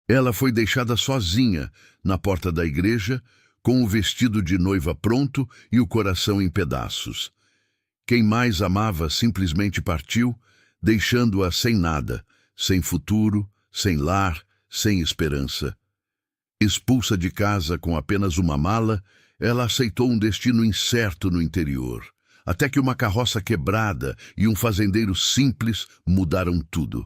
Ela foi deixada sozinha na porta da igreja, com o vestido de noiva pronto e o coração em pedaços. Quem mais amava simplesmente partiu, deixando-a sem nada, sem futuro, sem lar, sem esperança. Expulsa de casa com apenas uma mala, ela aceitou um destino incerto no interior, até que uma carroça quebrada e um fazendeiro simples mudaram tudo.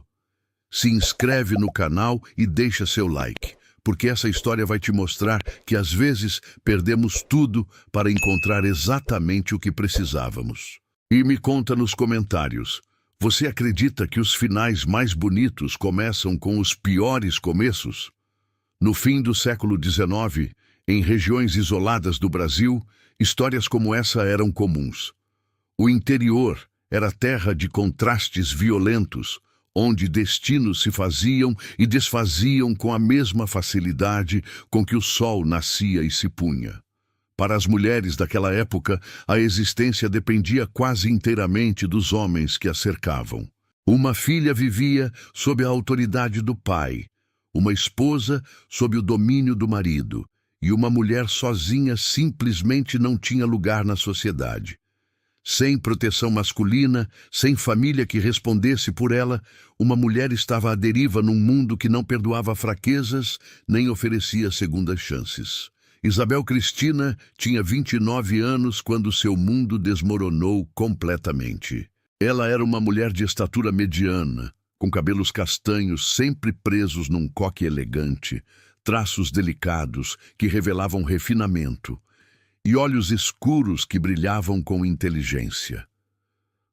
Se inscreve no canal e deixa seu like, porque essa história vai te mostrar que às vezes perdemos tudo para encontrar exatamente o que precisávamos. E me conta nos comentários, você acredita que os finais mais bonitos começam com os piores começos? No fim do século XIX, em regiões isoladas do Brasil, histórias como essa eram comuns. O interior era terra de contrastes violentos, onde destinos se faziam e desfaziam com a mesma facilidade com que o sol nascia e se punha. Para as mulheres daquela época, a existência dependia quase inteiramente dos homens que a cercavam. Uma filha vivia sob a autoridade do pai, uma esposa sob o domínio do marido, e uma mulher sozinha simplesmente não tinha lugar na sociedade. Sem proteção masculina, sem família que respondesse por ela, uma mulher estava à deriva num mundo que não perdoava fraquezas nem oferecia segundas chances. Isabel Cristina tinha 29 anos quando seu mundo desmoronou completamente. Ela era uma mulher de estatura mediana, com cabelos castanhos sempre presos num coque elegante, traços delicados que revelavam refinamento, e olhos escuros que brilhavam com inteligência.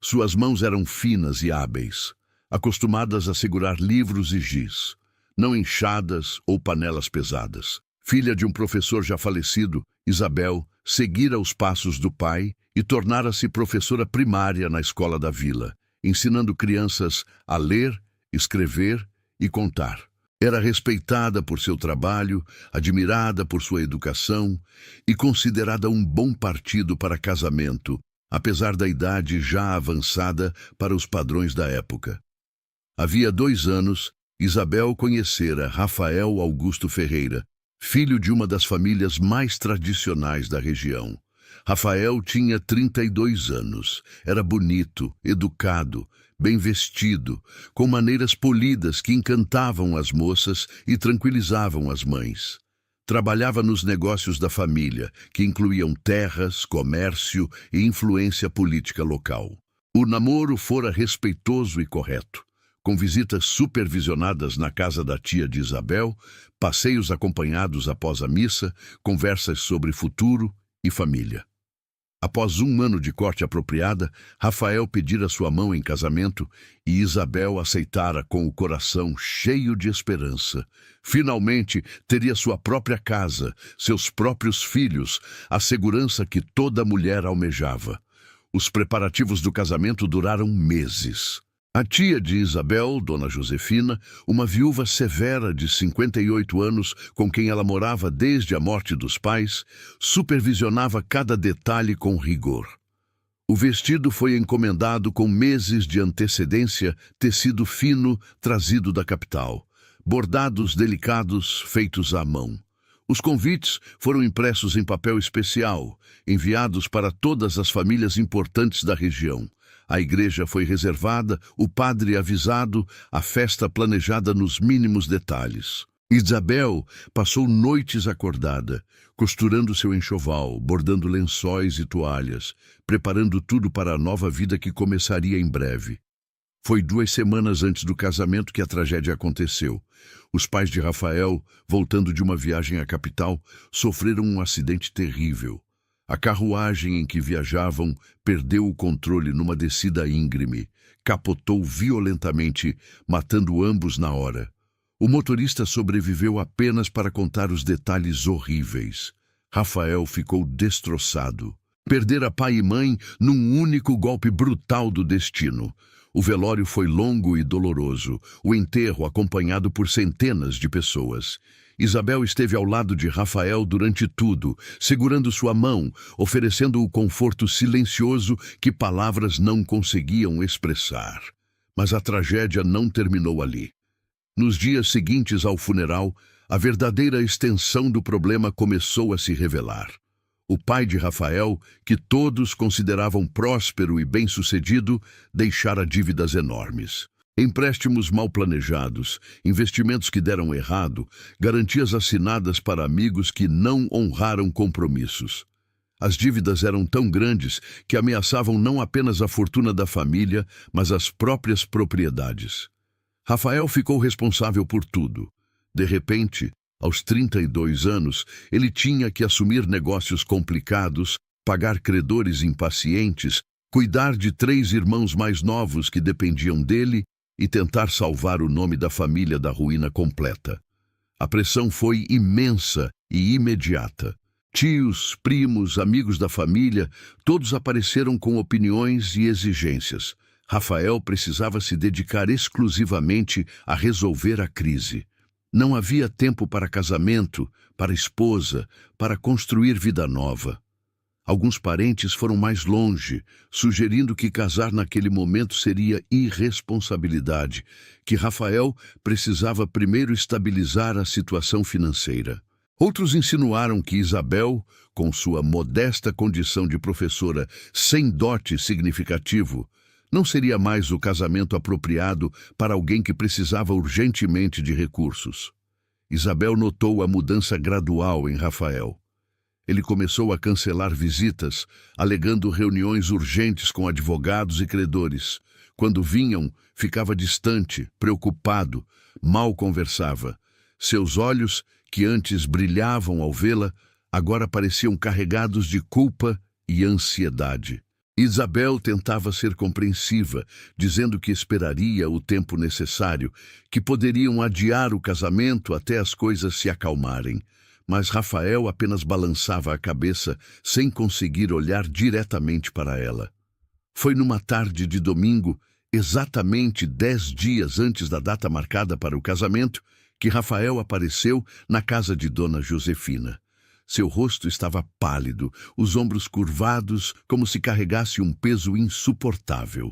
Suas mãos eram finas e hábeis, acostumadas a segurar livros e giz, não enxadas ou panelas pesadas. Filha de um professor já falecido, Isabel seguira os passos do pai e tornara-se professora primária na escola da vila, ensinando crianças a ler, escrever e contar. Era respeitada por seu trabalho, admirada por sua educação e considerada um bom partido para casamento, apesar da idade já avançada para os padrões da época. Havia 2 anos, Isabel conhecera Rafael Augusto Ferreira, filho de uma das famílias mais tradicionais da região. Rafael tinha 32 anos, era bonito, educado, bem vestido, com maneiras polidas que encantavam as moças e tranquilizavam as mães. Trabalhava nos negócios da família, que incluíam terras, comércio e influência política local. O namoro fora respeitoso e correto, com visitas supervisionadas na casa da tia de Isabel, passeios acompanhados após a missa, conversas sobre futuro e família. Após 1 ano de corte apropriada, Rafael pedira sua mão em casamento e Isabel aceitara com o coração cheio de esperança. Finalmente, teria sua própria casa, seus próprios filhos, a segurança que toda mulher almejava. Os preparativos do casamento duraram meses. A tia de Isabel, Dona Josefina, uma viúva severa de 58 anos com quem ela morava desde a morte dos pais, supervisionava cada detalhe com rigor. O vestido foi encomendado com meses de antecedência, tecido fino trazido da capital, bordados delicados feitos à mão. Os convites foram impressos em papel especial, enviados para todas as famílias importantes da região. A igreja foi reservada, o padre avisado, a festa planejada nos mínimos detalhes. Isabel passou noites acordada, costurando seu enxoval, bordando lençóis e toalhas, preparando tudo para a nova vida que começaria em breve. Foi 2 semanas antes do casamento que a tragédia aconteceu. Os pais de Rafael, voltando de uma viagem à capital, sofreram um acidente terrível. A carruagem em que viajavam perdeu o controle numa descida íngreme, capotou violentamente, matando ambos na hora. O motorista sobreviveu apenas para contar os detalhes horríveis. Rafael ficou destroçado. Perdera pai e mãe num único golpe brutal do destino. O velório foi longo e doloroso, o enterro acompanhado por centenas de pessoas. Isabel esteve ao lado de Rafael durante tudo, segurando sua mão, oferecendo o conforto silencioso que palavras não conseguiam expressar. Mas a tragédia não terminou ali. Nos dias seguintes ao funeral, a verdadeira extensão do problema começou a se revelar. O pai de Rafael, que todos consideravam próspero e bem-sucedido, deixara dívidas enormes. Empréstimos mal planejados, investimentos que deram errado, garantias assinadas para amigos que não honraram compromissos. As dívidas eram tão grandes que ameaçavam não apenas a fortuna da família, mas as próprias propriedades. Rafael ficou responsável por tudo. De repente, aos 32 anos, ele tinha que assumir negócios complicados, pagar credores impacientes, cuidar de 3 irmãos mais novos que dependiam dele e tentar salvar o nome da família da ruína completa. A pressão foi imensa e imediata. Tios, primos, amigos da família, todos apareceram com opiniões e exigências. Rafael precisava se dedicar exclusivamente a resolver a crise. Não havia tempo para casamento, para esposa, para construir vida nova. Alguns parentes foram mais longe, sugerindo que casar naquele momento seria irresponsabilidade, que Rafael precisava primeiro estabilizar a situação financeira. Outros insinuaram que Isabel, com sua modesta condição de professora sem dote significativo, não seria mais o casamento apropriado para alguém que precisava urgentemente de recursos. Isabel notou a mudança gradual em Rafael. Ele começou a cancelar visitas, alegando reuniões urgentes com advogados e credores. Quando vinham, ficava distante, preocupado, mal conversava. Seus olhos, que antes brilhavam ao vê-la, agora pareciam carregados de culpa e ansiedade. Isabel tentava ser compreensiva, dizendo que esperaria o tempo necessário, que poderiam adiar o casamento até as coisas se acalmarem. Mas Rafael apenas balançava a cabeça, sem conseguir olhar diretamente para ela. Foi numa tarde de domingo, exatamente 10 dias antes da data marcada para o casamento, que Rafael apareceu na casa de Dona Josefina. Seu rosto estava pálido, os ombros curvados, como se carregasse um peso insuportável.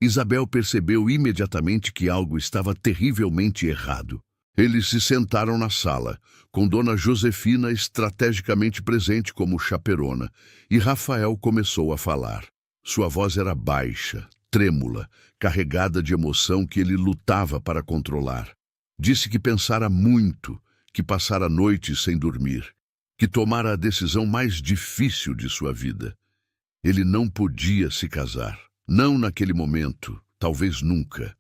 Isabel percebeu imediatamente que algo estava terrivelmente errado. Eles se sentaram na sala, com Dona Josefina estrategicamente presente como chaperona, e Rafael começou a falar. Sua voz era baixa, trêmula, carregada de emoção que ele lutava para controlar. Disse que pensara muito, que passara noites sem dormir, que tomara a decisão mais difícil de sua vida. Ele não podia se casar. Não naquele momento, talvez nunca.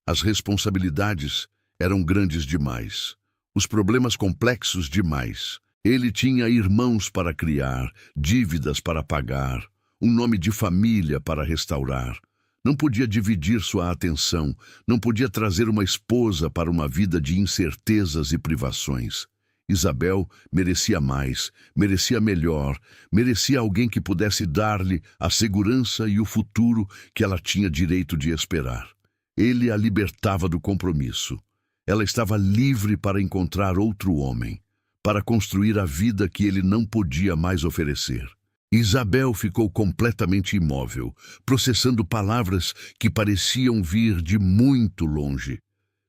As responsabilidades eram grandes demais. Os problemas complexos demais. Ele tinha irmãos para criar, dívidas para pagar, um nome de família para restaurar. Não podia dividir sua atenção, não podia trazer uma esposa para uma vida de incertezas e privações. Isabel merecia mais, merecia melhor, merecia alguém que pudesse dar-lhe a segurança e o futuro que ela tinha direito de esperar. Ele a libertava do compromisso. Ela estava livre para encontrar outro homem, para construir a vida que ele não podia mais oferecer. Isabel ficou completamente imóvel, processando palavras que pareciam vir de muito longe.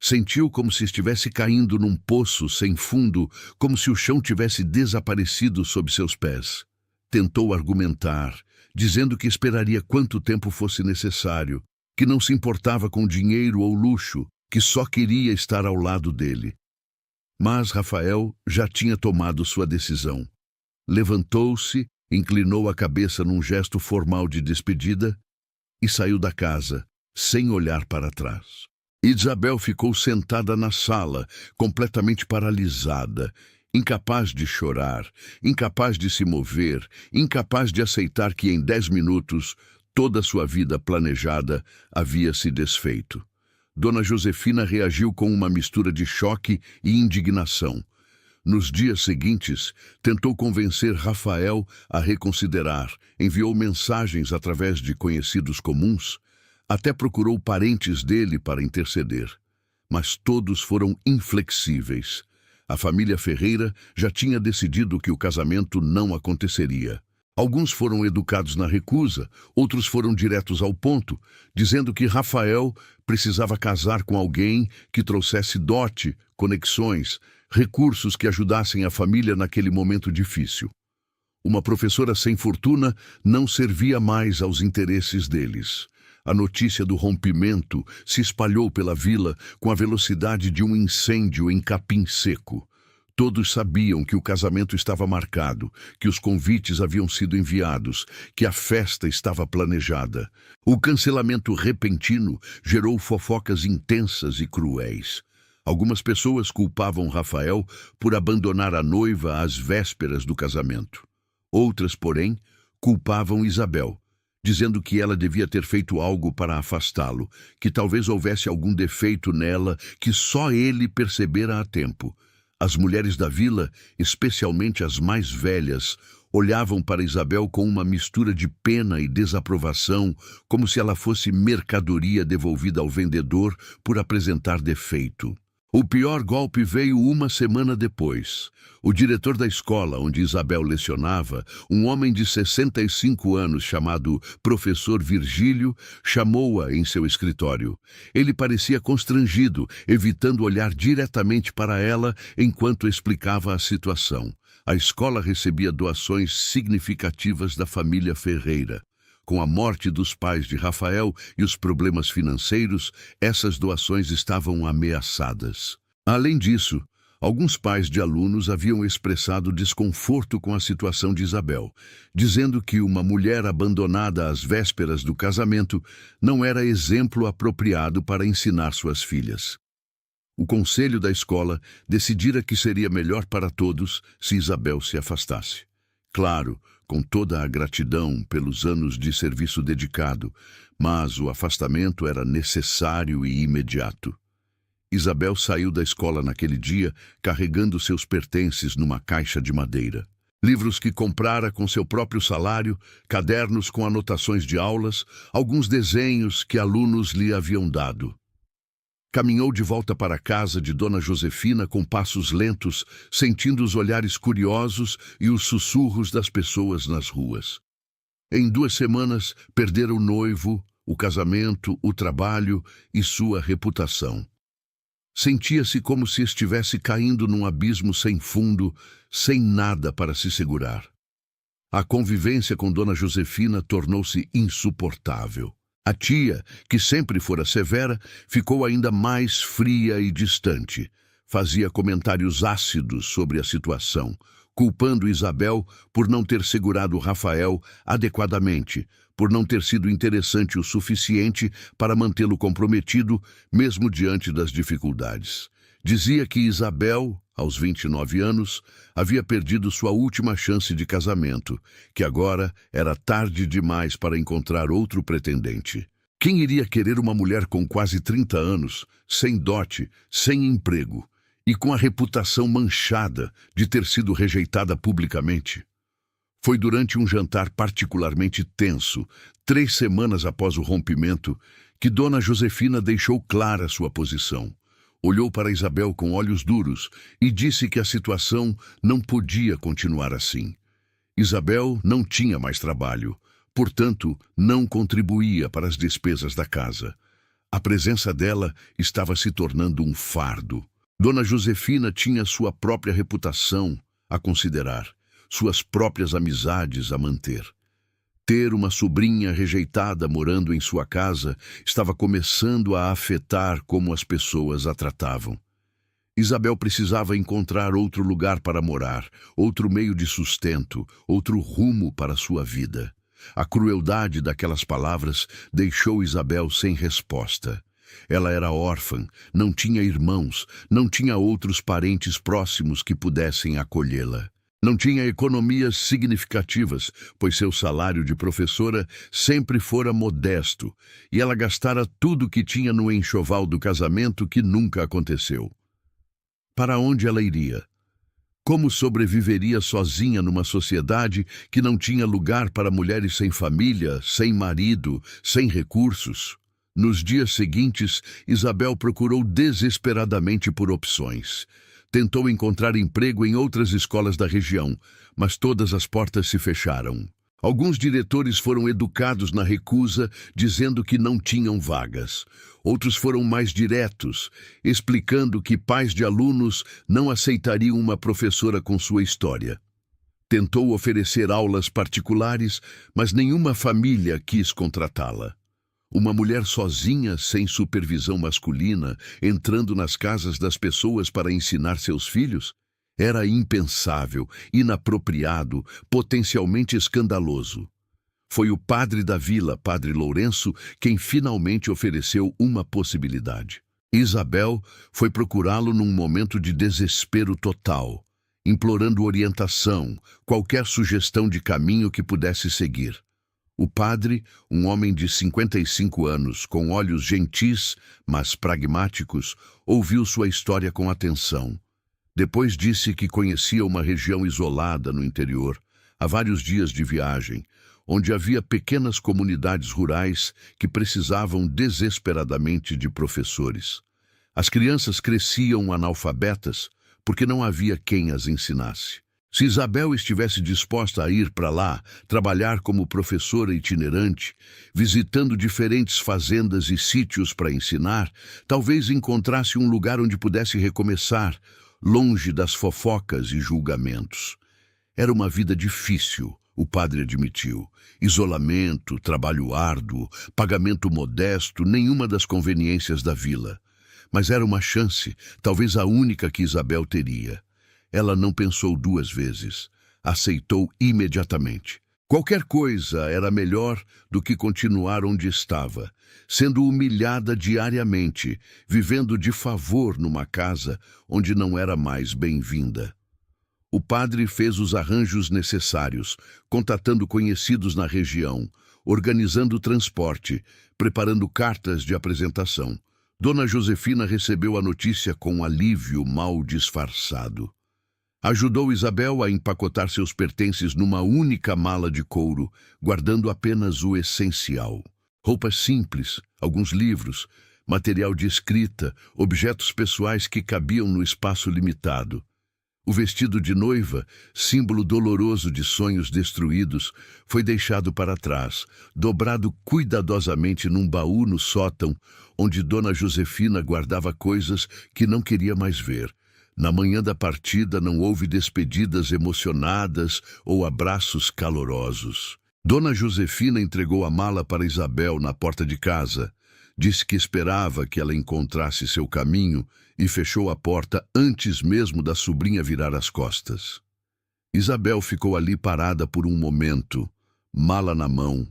Sentiu como se estivesse caindo num poço sem fundo, como se o chão tivesse desaparecido sob seus pés. Tentou argumentar, dizendo que esperaria quanto tempo fosse necessário, que não se importava com dinheiro ou luxo, que só queria estar ao lado dele. Mas Rafael já tinha tomado sua decisão. Levantou-se, inclinou a cabeça num gesto formal de despedida e saiu da casa, sem olhar para trás. Isabel ficou sentada na sala, completamente paralisada, incapaz de chorar, incapaz de se mover, incapaz de aceitar que em 10 minutos toda sua vida planejada havia se desfeito. Dona Josefina reagiu com uma mistura de choque e indignação. Nos dias seguintes, tentou convencer Rafael a reconsiderar, enviou mensagens através de conhecidos comuns, até procurou parentes dele para interceder. Mas todos foram inflexíveis. A família Ferreira já tinha decidido que o casamento não aconteceria. Alguns foram educados na recusa, outros foram diretos ao ponto, dizendo que Rafael precisava casar com alguém que trouxesse dote, conexões, recursos que ajudassem a família naquele momento difícil. Uma professora sem fortuna não servia mais aos interesses deles. A notícia do rompimento se espalhou pela vila com a velocidade de um incêndio em capim seco. Todos sabiam que o casamento estava marcado, que os convites haviam sido enviados, que a festa estava planejada. O cancelamento repentino gerou fofocas intensas e cruéis. Algumas pessoas culpavam Rafael por abandonar a noiva às vésperas do casamento. Outras, porém, culpavam Isabel, dizendo que ela devia ter feito algo para afastá-lo, que talvez houvesse algum defeito nela que só ele percebera a tempo. As mulheres da vila, especialmente as mais velhas, olhavam para Isabel com uma mistura de pena e desaprovação, como se ela fosse mercadoria devolvida ao vendedor por apresentar defeito. O pior golpe veio uma semana depois. O diretor da escola onde Isabel lecionava, um homem de 65 anos chamado Professor Virgílio, chamou-a em seu escritório. Ele parecia constrangido, evitando olhar diretamente para ela enquanto explicava a situação. A escola recebia doações significativas da família Ferreira. Com a morte dos pais de Rafael e os problemas financeiros, essas doações estavam ameaçadas. Além disso, alguns pais de alunos haviam expressado desconforto com a situação de Isabel, dizendo que uma mulher abandonada às vésperas do casamento não era exemplo apropriado para ensinar suas filhas. O conselho da escola decidira que seria melhor para todos se Isabel se afastasse. Claro, com toda a gratidão pelos anos de serviço dedicado, mas o afastamento era necessário e imediato. Isabel saiu da escola naquele dia carregando seus pertences numa caixa de madeira. Livros que comprara com seu próprio salário, cadernos com anotações de aulas, alguns desenhos que alunos lhe haviam dado. Caminhou de volta para a casa de Dona Josefina com passos lentos, sentindo os olhares curiosos e os sussurros das pessoas nas ruas. Em 2 semanas, perdera o noivo, o casamento, o trabalho e sua reputação. Sentia-se como se estivesse caindo num abismo sem fundo, sem nada para se segurar. A convivência com Dona Josefina tornou-se insuportável. A tia, que sempre fora severa, ficou ainda mais fria e distante. Fazia comentários ácidos sobre a situação, culpando Isabel por não ter segurado Rafael adequadamente, por não ter sido interessante o suficiente para mantê-lo comprometido, mesmo diante das dificuldades. Dizia que Isabel, aos 29 anos, havia perdido sua última chance de casamento, que agora era tarde demais para encontrar outro pretendente. Quem iria querer uma mulher com quase 30 anos, sem dote, sem emprego e com a reputação manchada de ter sido rejeitada publicamente? Foi durante um jantar particularmente tenso, 3 semanas após o rompimento, que Dona Josefina deixou clara sua posição. Olhou para Isabel com olhos duros e disse que a situação não podia continuar assim. Isabel não tinha mais trabalho, portanto, não contribuía para as despesas da casa. A presença dela estava se tornando um fardo. Dona Josefina tinha sua própria reputação a considerar, suas próprias amizades a manter. Ter uma sobrinha rejeitada morando em sua casa estava começando a afetar como as pessoas a tratavam. Isabel precisava encontrar outro lugar para morar, outro meio de sustento, outro rumo para sua vida. A crueldade daquelas palavras deixou Isabel sem resposta. Ela era órfã, não tinha irmãos, não tinha outros parentes próximos que pudessem acolhê-la. Não tinha economias significativas, pois seu salário de professora sempre fora modesto, e ela gastara tudo o que tinha no enxoval do casamento que nunca aconteceu. Para onde ela iria? Como sobreviveria sozinha numa sociedade que não tinha lugar para mulheres sem família, sem marido, sem recursos? Nos dias seguintes, Isabel procurou desesperadamente por opções. Tentou encontrar emprego em outras escolas da região, mas todas as portas se fecharam. Alguns diretores foram educados na recusa, dizendo que não tinham vagas. Outros foram mais diretos, explicando que pais de alunos não aceitariam uma professora com sua história. Tentou oferecer aulas particulares, mas nenhuma família quis contratá-la. Uma mulher sozinha, sem supervisão masculina, entrando nas casas das pessoas para ensinar seus filhos? Era impensável, inapropriado, potencialmente escandaloso. Foi o padre da vila, Padre Lourenço, quem finalmente ofereceu uma possibilidade. Isabel foi procurá-lo num momento de desespero total, implorando orientação, qualquer sugestão de caminho que pudesse seguir. O padre, um homem de 55 anos, com olhos gentis, mas pragmáticos, ouviu sua história com atenção. Depois disse que conhecia uma região isolada no interior, a vários dias de viagem, onde havia pequenas comunidades rurais que precisavam desesperadamente de professores. As crianças cresciam analfabetas porque não havia quem as ensinasse. Se Isabel estivesse disposta a ir para lá, trabalhar como professora itinerante, visitando diferentes fazendas e sítios para ensinar, talvez encontrasse um lugar onde pudesse recomeçar, longe das fofocas e julgamentos. Era uma vida difícil, o padre admitiu. Isolamento, trabalho árduo, pagamento modesto, nenhuma das conveniências da vila. Mas era uma chance, talvez a única que Isabel teria. Ela não pensou duas vezes. Aceitou imediatamente. Qualquer coisa era melhor do que continuar onde estava, sendo humilhada diariamente, vivendo de favor numa casa onde não era mais bem-vinda. O padre fez os arranjos necessários, contatando conhecidos na região, organizando o transporte, preparando cartas de apresentação. Dona Josefina recebeu a notícia com alívio mal disfarçado. Ajudou Isabel a empacotar seus pertences numa única mala de couro, guardando apenas o essencial. Roupas simples, alguns livros, material de escrita, objetos pessoais que cabiam no espaço limitado. O vestido de noiva, símbolo doloroso de sonhos destruídos, foi deixado para trás, dobrado cuidadosamente num baú no sótão, onde Dona Josefina guardava coisas que não queria mais ver. Na manhã da partida não houve despedidas emocionadas ou abraços calorosos. Dona Josefina entregou a mala para Isabel na porta de casa. Disse que esperava que ela encontrasse seu caminho e fechou a porta antes mesmo da sobrinha virar as costas. Isabel ficou ali parada por um momento, mala na mão,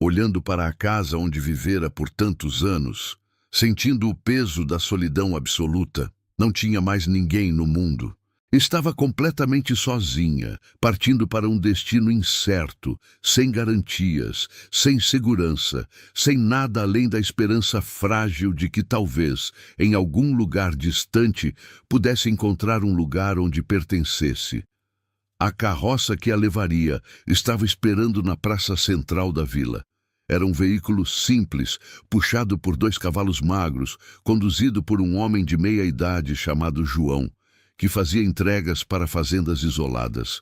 olhando para a casa onde vivera por tantos anos, sentindo o peso da solidão absoluta. Não tinha mais ninguém no mundo. Estava completamente sozinha, partindo para um destino incerto, sem garantias, sem segurança, sem nada além da esperança frágil de que talvez, em algum lugar distante, pudesse encontrar um lugar onde pertencesse. A carroça que a levaria estava esperando na praça central da vila. Era um veículo simples, puxado por 2 cavalos magros, conduzido por um homem de meia-idade chamado João, que fazia entregas para fazendas isoladas.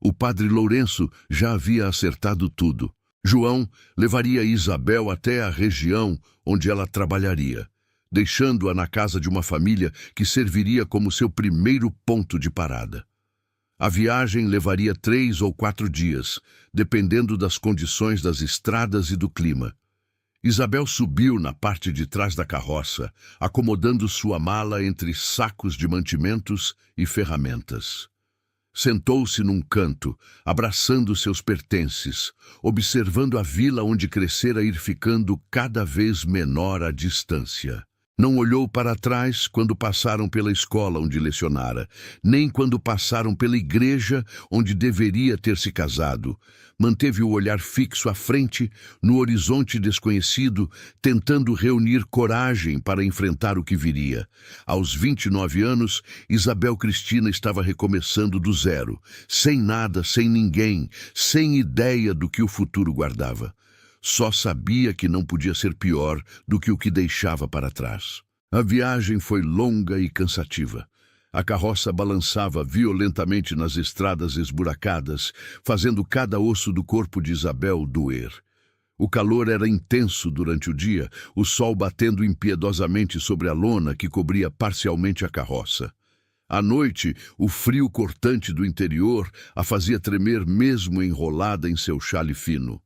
O padre Lourenço já havia acertado tudo. João levaria Isabel até a região onde ela trabalharia, deixando-a na casa de uma família que serviria como seu primeiro ponto de parada. A viagem levaria 3 ou 4 dias, dependendo das condições das estradas e do clima. Isabel subiu na parte de trás da carroça, acomodando sua mala entre sacos de mantimentos e ferramentas. Sentou-se num canto, abraçando seus pertences, observando a vila onde crescera ir ficando cada vez menor a distância. Não olhou para trás quando passaram pela escola onde lecionara, nem quando passaram pela igreja onde deveria ter se casado. Manteve o olhar fixo à frente, no horizonte desconhecido, tentando reunir coragem para enfrentar o que viria. Aos 29 anos, Isabel Cristina estava recomeçando do zero, sem nada, sem ninguém, sem ideia do que o futuro guardava. Só sabia que não podia ser pior do que o que deixava para trás. A viagem foi longa e cansativa. A carroça balançava violentamente nas estradas esburacadas, fazendo cada osso do corpo de Isabel doer. O calor era intenso durante o dia, o sol batendo impiedosamente sobre a lona que cobria parcialmente a carroça. À noite, o frio cortante do interior a fazia tremer mesmo enrolada em seu xale fino.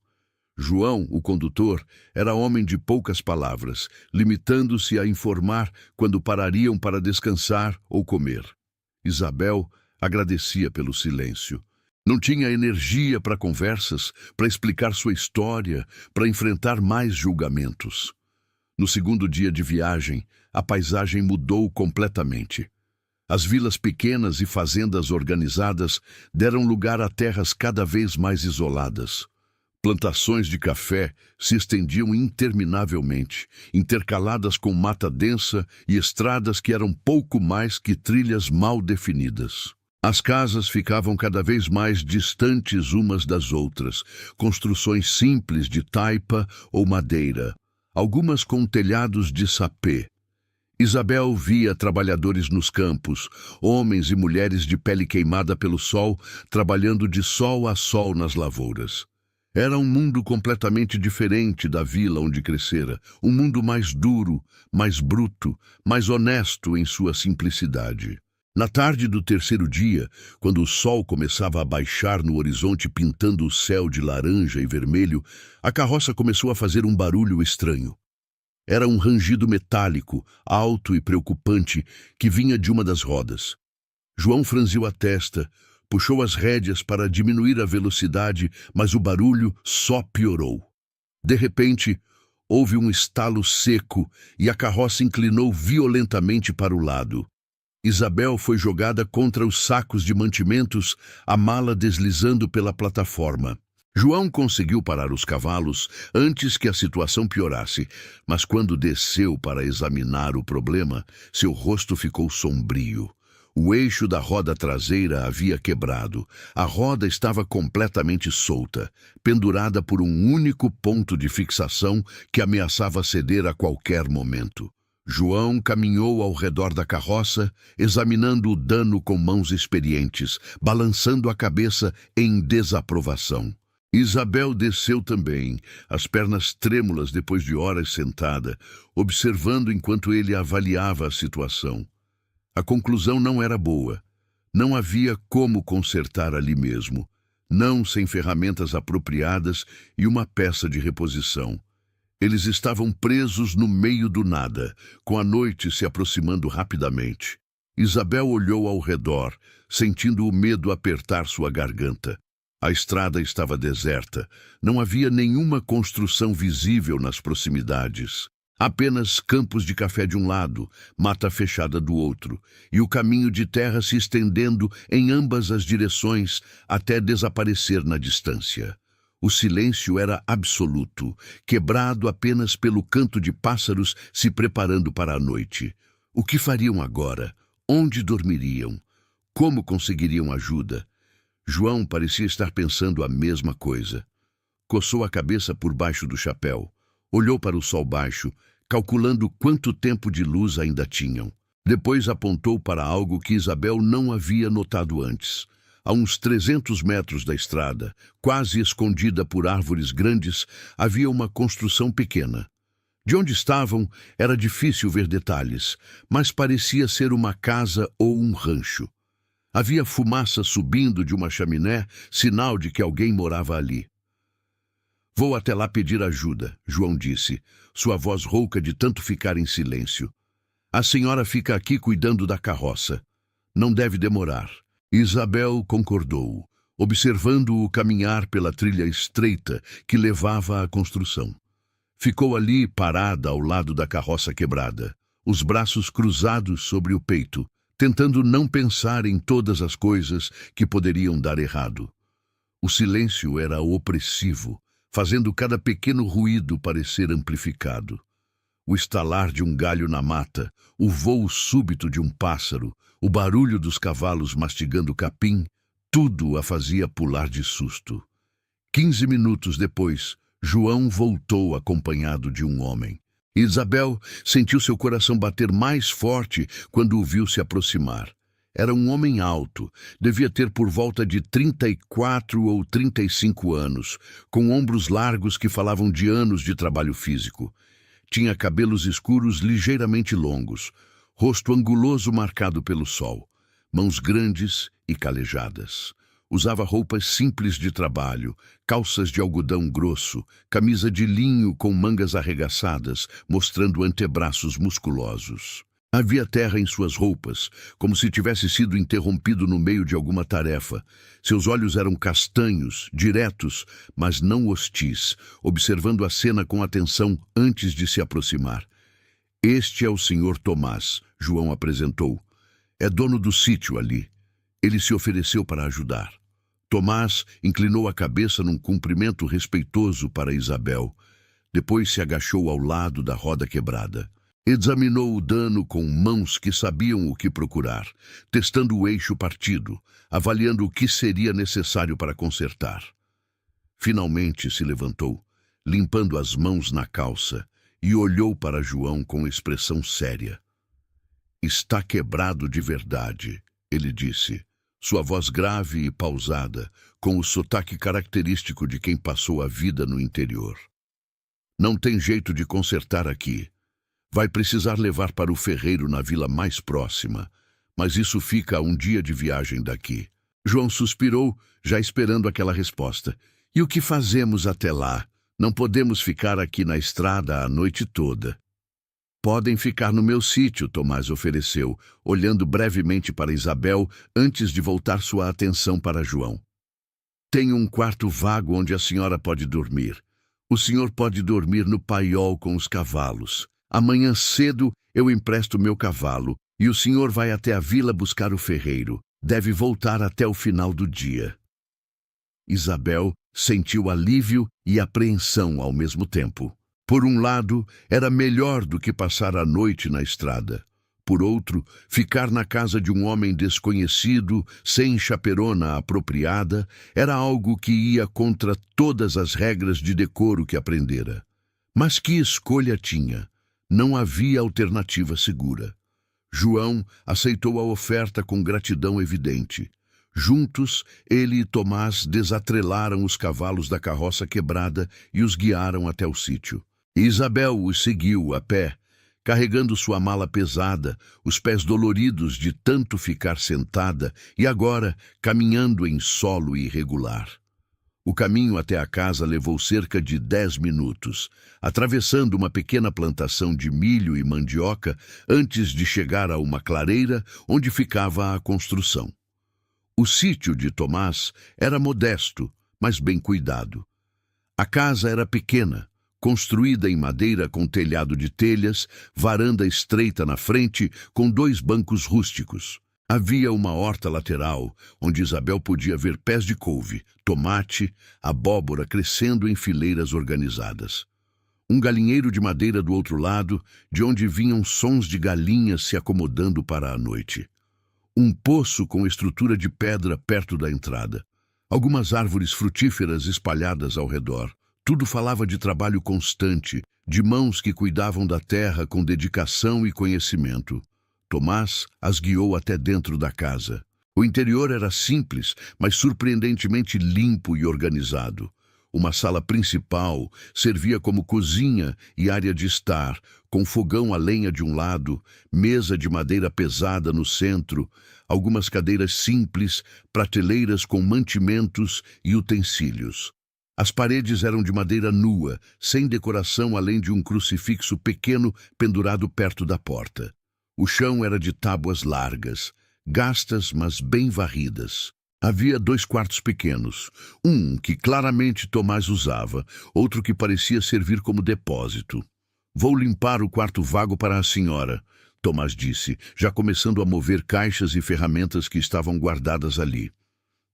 João, o condutor, era homem de poucas palavras, limitando-se a informar quando parariam para descansar ou comer. Isabel agradecia pelo silêncio. Não tinha energia para conversas, para explicar sua história, para enfrentar mais julgamentos. No segundo dia de viagem, a paisagem mudou completamente. As vilas pequenas e fazendas organizadas deram lugar a terras cada vez mais isoladas. Plantações de café se estendiam interminavelmente, intercaladas com mata densa e estradas que eram pouco mais que trilhas mal definidas. As casas ficavam cada vez mais distantes umas das outras, construções simples de taipa ou madeira, algumas com telhados de sapê. Isabel via trabalhadores nos campos, homens e mulheres de pele queimada pelo sol, trabalhando de sol a sol nas lavouras. Era um mundo completamente diferente da vila onde crescera, um mundo mais duro, mais bruto, mais honesto em sua simplicidade. Na tarde do terceiro dia, quando o sol começava a baixar no horizonte pintando o céu de laranja e vermelho, a carroça começou a fazer um barulho estranho. Era um rangido metálico, alto e preocupante, que vinha de uma das rodas. João franziu a testa, puxou as rédeas para diminuir a velocidade, mas o barulho só piorou. De repente, houve um estalo seco e a carroça inclinou violentamente para o lado. Isabel foi jogada contra os sacos de mantimentos, a mala deslizando pela plataforma. João conseguiu parar os cavalos antes que a situação piorasse, mas quando desceu para examinar o problema, seu rosto ficou sombrio. O eixo da roda traseira havia quebrado. A roda estava completamente solta, pendurada por um único ponto de fixação que ameaçava ceder a qualquer momento. João caminhou ao redor da carroça, examinando o dano com mãos experientes, balançando a cabeça em desaprovação. Isabel desceu também, as pernas trêmulas depois de horas sentada, observando enquanto ele avaliava a situação. A conclusão não era boa. Não havia como consertar ali mesmo, não sem ferramentas apropriadas e uma peça de reposição. Eles estavam presos no meio do nada, com a noite se aproximando rapidamente. Isabel olhou ao redor, sentindo o medo apertar sua garganta. A estrada estava deserta, não havia nenhuma construção visível nas proximidades. Apenas campos de café de um lado, mata fechada do outro, e o caminho de terra se estendendo em ambas as direções até desaparecer na distância. O silêncio era absoluto, quebrado apenas pelo canto de pássaros se preparando para a noite. O que fariam agora? Onde dormiriam? Como conseguiriam ajuda? João parecia estar pensando a mesma coisa. Coçou a cabeça por baixo do chapéu. Olhou para o sol baixo, calculando quanto tempo de luz ainda tinham. Depois apontou para algo que Isabel não havia notado antes. A uns 300 metros da estrada, quase escondida por árvores grandes, havia uma construção pequena. De onde estavam, era difícil ver detalhes, mas parecia ser uma casa ou um rancho. Havia fumaça subindo de uma chaminé, sinal de que alguém morava ali. "Vou até lá pedir ajuda", João disse, sua voz rouca de tanto ficar em silêncio. "A senhora fica aqui cuidando da carroça. Não deve demorar." Isabel concordou, observando-o caminhar pela trilha estreita que levava à construção. Ficou ali parada ao lado da carroça quebrada, os braços cruzados sobre o peito, tentando não pensar em todas as coisas que poderiam dar errado. O silêncio era opressivo, fazendo cada pequeno ruído parecer amplificado. O estalar de um galho na mata, o voo súbito de um pássaro, o barulho dos cavalos mastigando capim, tudo a fazia pular de susto. 15 minutos depois, João voltou acompanhado de um homem. Isabel sentiu seu coração bater mais forte quando o viu se aproximar. Era um homem alto, devia ter por volta de 34 ou 35 anos, com ombros largos que falavam de anos de trabalho físico. Tinha cabelos escuros ligeiramente longos, rosto anguloso marcado pelo sol, mãos grandes e calejadas. Usava roupas simples de trabalho, calças de algodão grosso, camisa de linho com mangas arregaçadas, mostrando antebraços musculosos. Havia terra em suas roupas, como se tivesse sido interrompido no meio de alguma tarefa. Seus olhos eram castanhos, diretos, mas não hostis, observando a cena com atenção antes de se aproximar. Este é o Sr. Tomás, João apresentou. É dono do sítio ali. Ele se ofereceu para ajudar. Tomás inclinou a cabeça num cumprimento respeitoso para Isabel. Depois se agachou ao lado da roda quebrada. Examinou o dano com mãos que sabiam o que procurar, testando o eixo partido, avaliando o que seria necessário para consertar. Finalmente se levantou, limpando as mãos na calça, e olhou para João com expressão séria. Está quebrado de verdade, ele disse, sua voz grave e pausada, com o sotaque característico de quem passou a vida no interior. Não tem jeito de consertar aqui. Vai precisar levar para o ferreiro na vila mais próxima, mas isso fica a um dia de viagem daqui. João suspirou, já esperando aquela resposta. E o que fazemos até lá? Não podemos ficar aqui na estrada a noite toda. Podem ficar no meu sítio, Tomás ofereceu, olhando brevemente para Isabel antes de voltar sua atenção para João. Tenho um quarto vago onde a senhora pode dormir. O senhor pode dormir no paiol com os cavalos. Amanhã cedo eu empresto meu cavalo e o senhor vai até a vila buscar o ferreiro. Deve voltar até o final do dia. Isabel sentiu alívio e apreensão ao mesmo tempo. Por um lado, era melhor do que passar a noite na estrada. Por outro, ficar na casa de um homem desconhecido, sem chaperona apropriada, era algo que ia contra todas as regras de decoro que aprendera. Mas que escolha tinha? Não havia alternativa segura. João aceitou a oferta com gratidão evidente. Juntos, ele e Tomás desatrelaram os cavalos da carroça quebrada e os guiaram até o sítio. Isabel os seguiu a pé, carregando sua mala pesada, os pés doloridos de tanto ficar sentada e agora caminhando em solo irregular. O caminho até a casa levou cerca de 10 minutos, atravessando uma pequena plantação de milho e mandioca antes de chegar a uma clareira onde ficava a construção. O sítio de Tomás era modesto, mas bem cuidado. A casa era pequena, construída em madeira com telhado de telhas, varanda estreita na frente com 2 bancos rústicos. Havia uma horta lateral, onde Isabel podia ver pés de couve, tomate, abóbora crescendo em fileiras organizadas. Um galinheiro de madeira do outro lado, de onde vinham sons de galinhas se acomodando para a noite. Um poço com estrutura de pedra perto da entrada. Algumas árvores frutíferas espalhadas ao redor. Tudo falava de trabalho constante, de mãos que cuidavam da terra com dedicação e conhecimento. Tomás as guiou até dentro da casa. O interior era simples, mas surpreendentemente limpo e organizado. Uma sala principal servia como cozinha e área de estar, com fogão a lenha de um lado, mesa de madeira pesada no centro, algumas cadeiras simples, prateleiras com mantimentos e utensílios. As paredes eram de madeira nua, sem decoração além de um crucifixo pequeno pendurado perto da porta. O chão era de tábuas largas, gastas, mas bem varridas. Havia 2 quartos pequenos, um que claramente Tomás usava, outro que parecia servir como depósito. Vou limpar o quarto vago para a senhora, Tomás disse, já começando a mover caixas e ferramentas que estavam guardadas ali.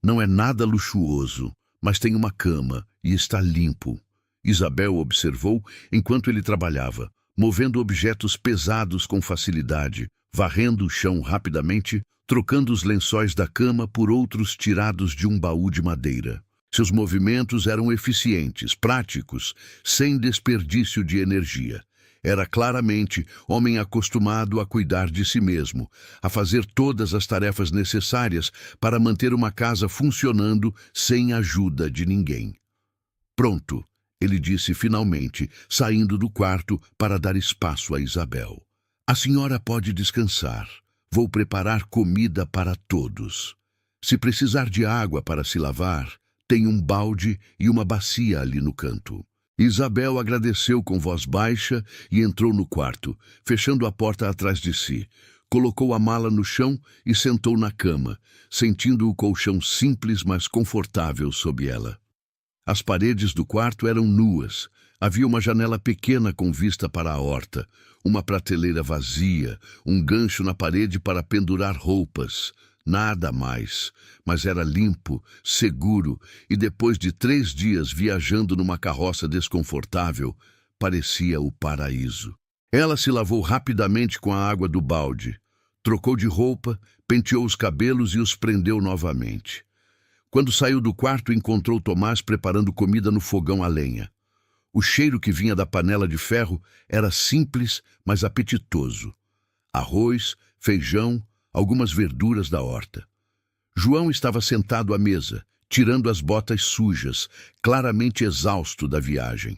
Não é nada luxuoso, mas tem uma cama e está limpo. Isabel observou enquanto ele trabalhava, movendo objetos pesados com facilidade, varrendo o chão rapidamente, trocando os lençóis da cama por outros tirados de um baú de madeira. Seus movimentos eram eficientes, práticos, sem desperdício de energia. Era claramente homem acostumado a cuidar de si mesmo, a fazer todas as tarefas necessárias para manter uma casa funcionando sem ajuda de ninguém. Pronto, ele disse finalmente, saindo do quarto para dar espaço a Isabel. A senhora pode descansar. Vou preparar comida para todos. Se precisar de água para se lavar, tem um balde e uma bacia ali no canto. Isabel agradeceu com voz baixa e entrou no quarto, fechando a porta atrás de si. Colocou a mala no chão e sentou na cama, sentindo o colchão simples, mas confortável sob ela. As paredes do quarto eram nuas. Havia uma janela pequena com vista para a horta, uma prateleira vazia, um gancho na parede para pendurar roupas. Nada mais, mas era limpo, seguro, e depois de 3 dias viajando numa carroça desconfortável, parecia o paraíso. Ela se lavou rapidamente com a água do balde, trocou de roupa, penteou os cabelos e os prendeu novamente. Quando saiu do quarto, encontrou Tomás preparando comida no fogão a lenha. O cheiro que vinha da panela de ferro era simples, mas apetitoso. Arroz, feijão, algumas verduras da horta. João estava sentado à mesa, tirando as botas sujas, claramente exausto da viagem.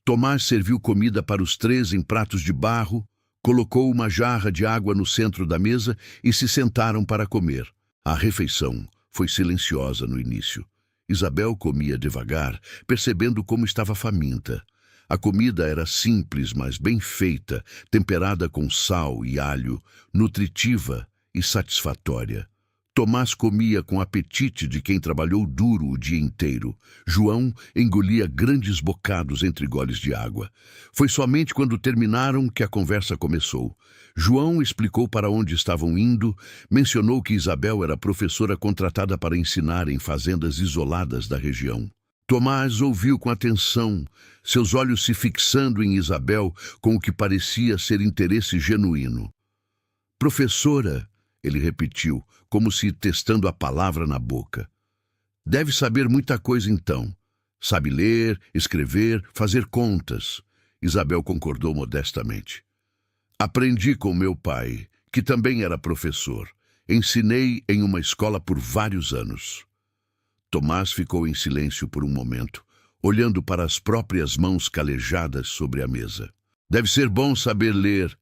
Tomás serviu comida para os 3 em pratos de barro, colocou uma jarra de água no centro da mesa e se sentaram para comer. A refeição foi silenciosa no início. Isabel comia devagar, percebendo como estava faminta. A comida era simples, mas bem feita, temperada com sal e alho, nutritiva e satisfatória. Tomás comia com apetite de quem trabalhou duro o dia inteiro. João engolia grandes bocados entre goles de água. Foi somente quando terminaram que a conversa começou. João explicou para onde estavam indo, mencionou que Isabel era professora contratada para ensinar em fazendas isoladas da região. Tomás ouviu com atenção, seus olhos se fixando em Isabel com o que parecia ser interesse genuíno. Professora, ele repetiu, como se testando a palavra na boca. Deve saber muita coisa então. Sabe ler, escrever, fazer contas. Isabel concordou modestamente. Aprendi com meu pai, que também era professor. Ensinei em uma escola por vários anos. Tomás ficou em silêncio por um momento, olhando para as próprias mãos calejadas sobre a mesa. Deve ser bom saber ler,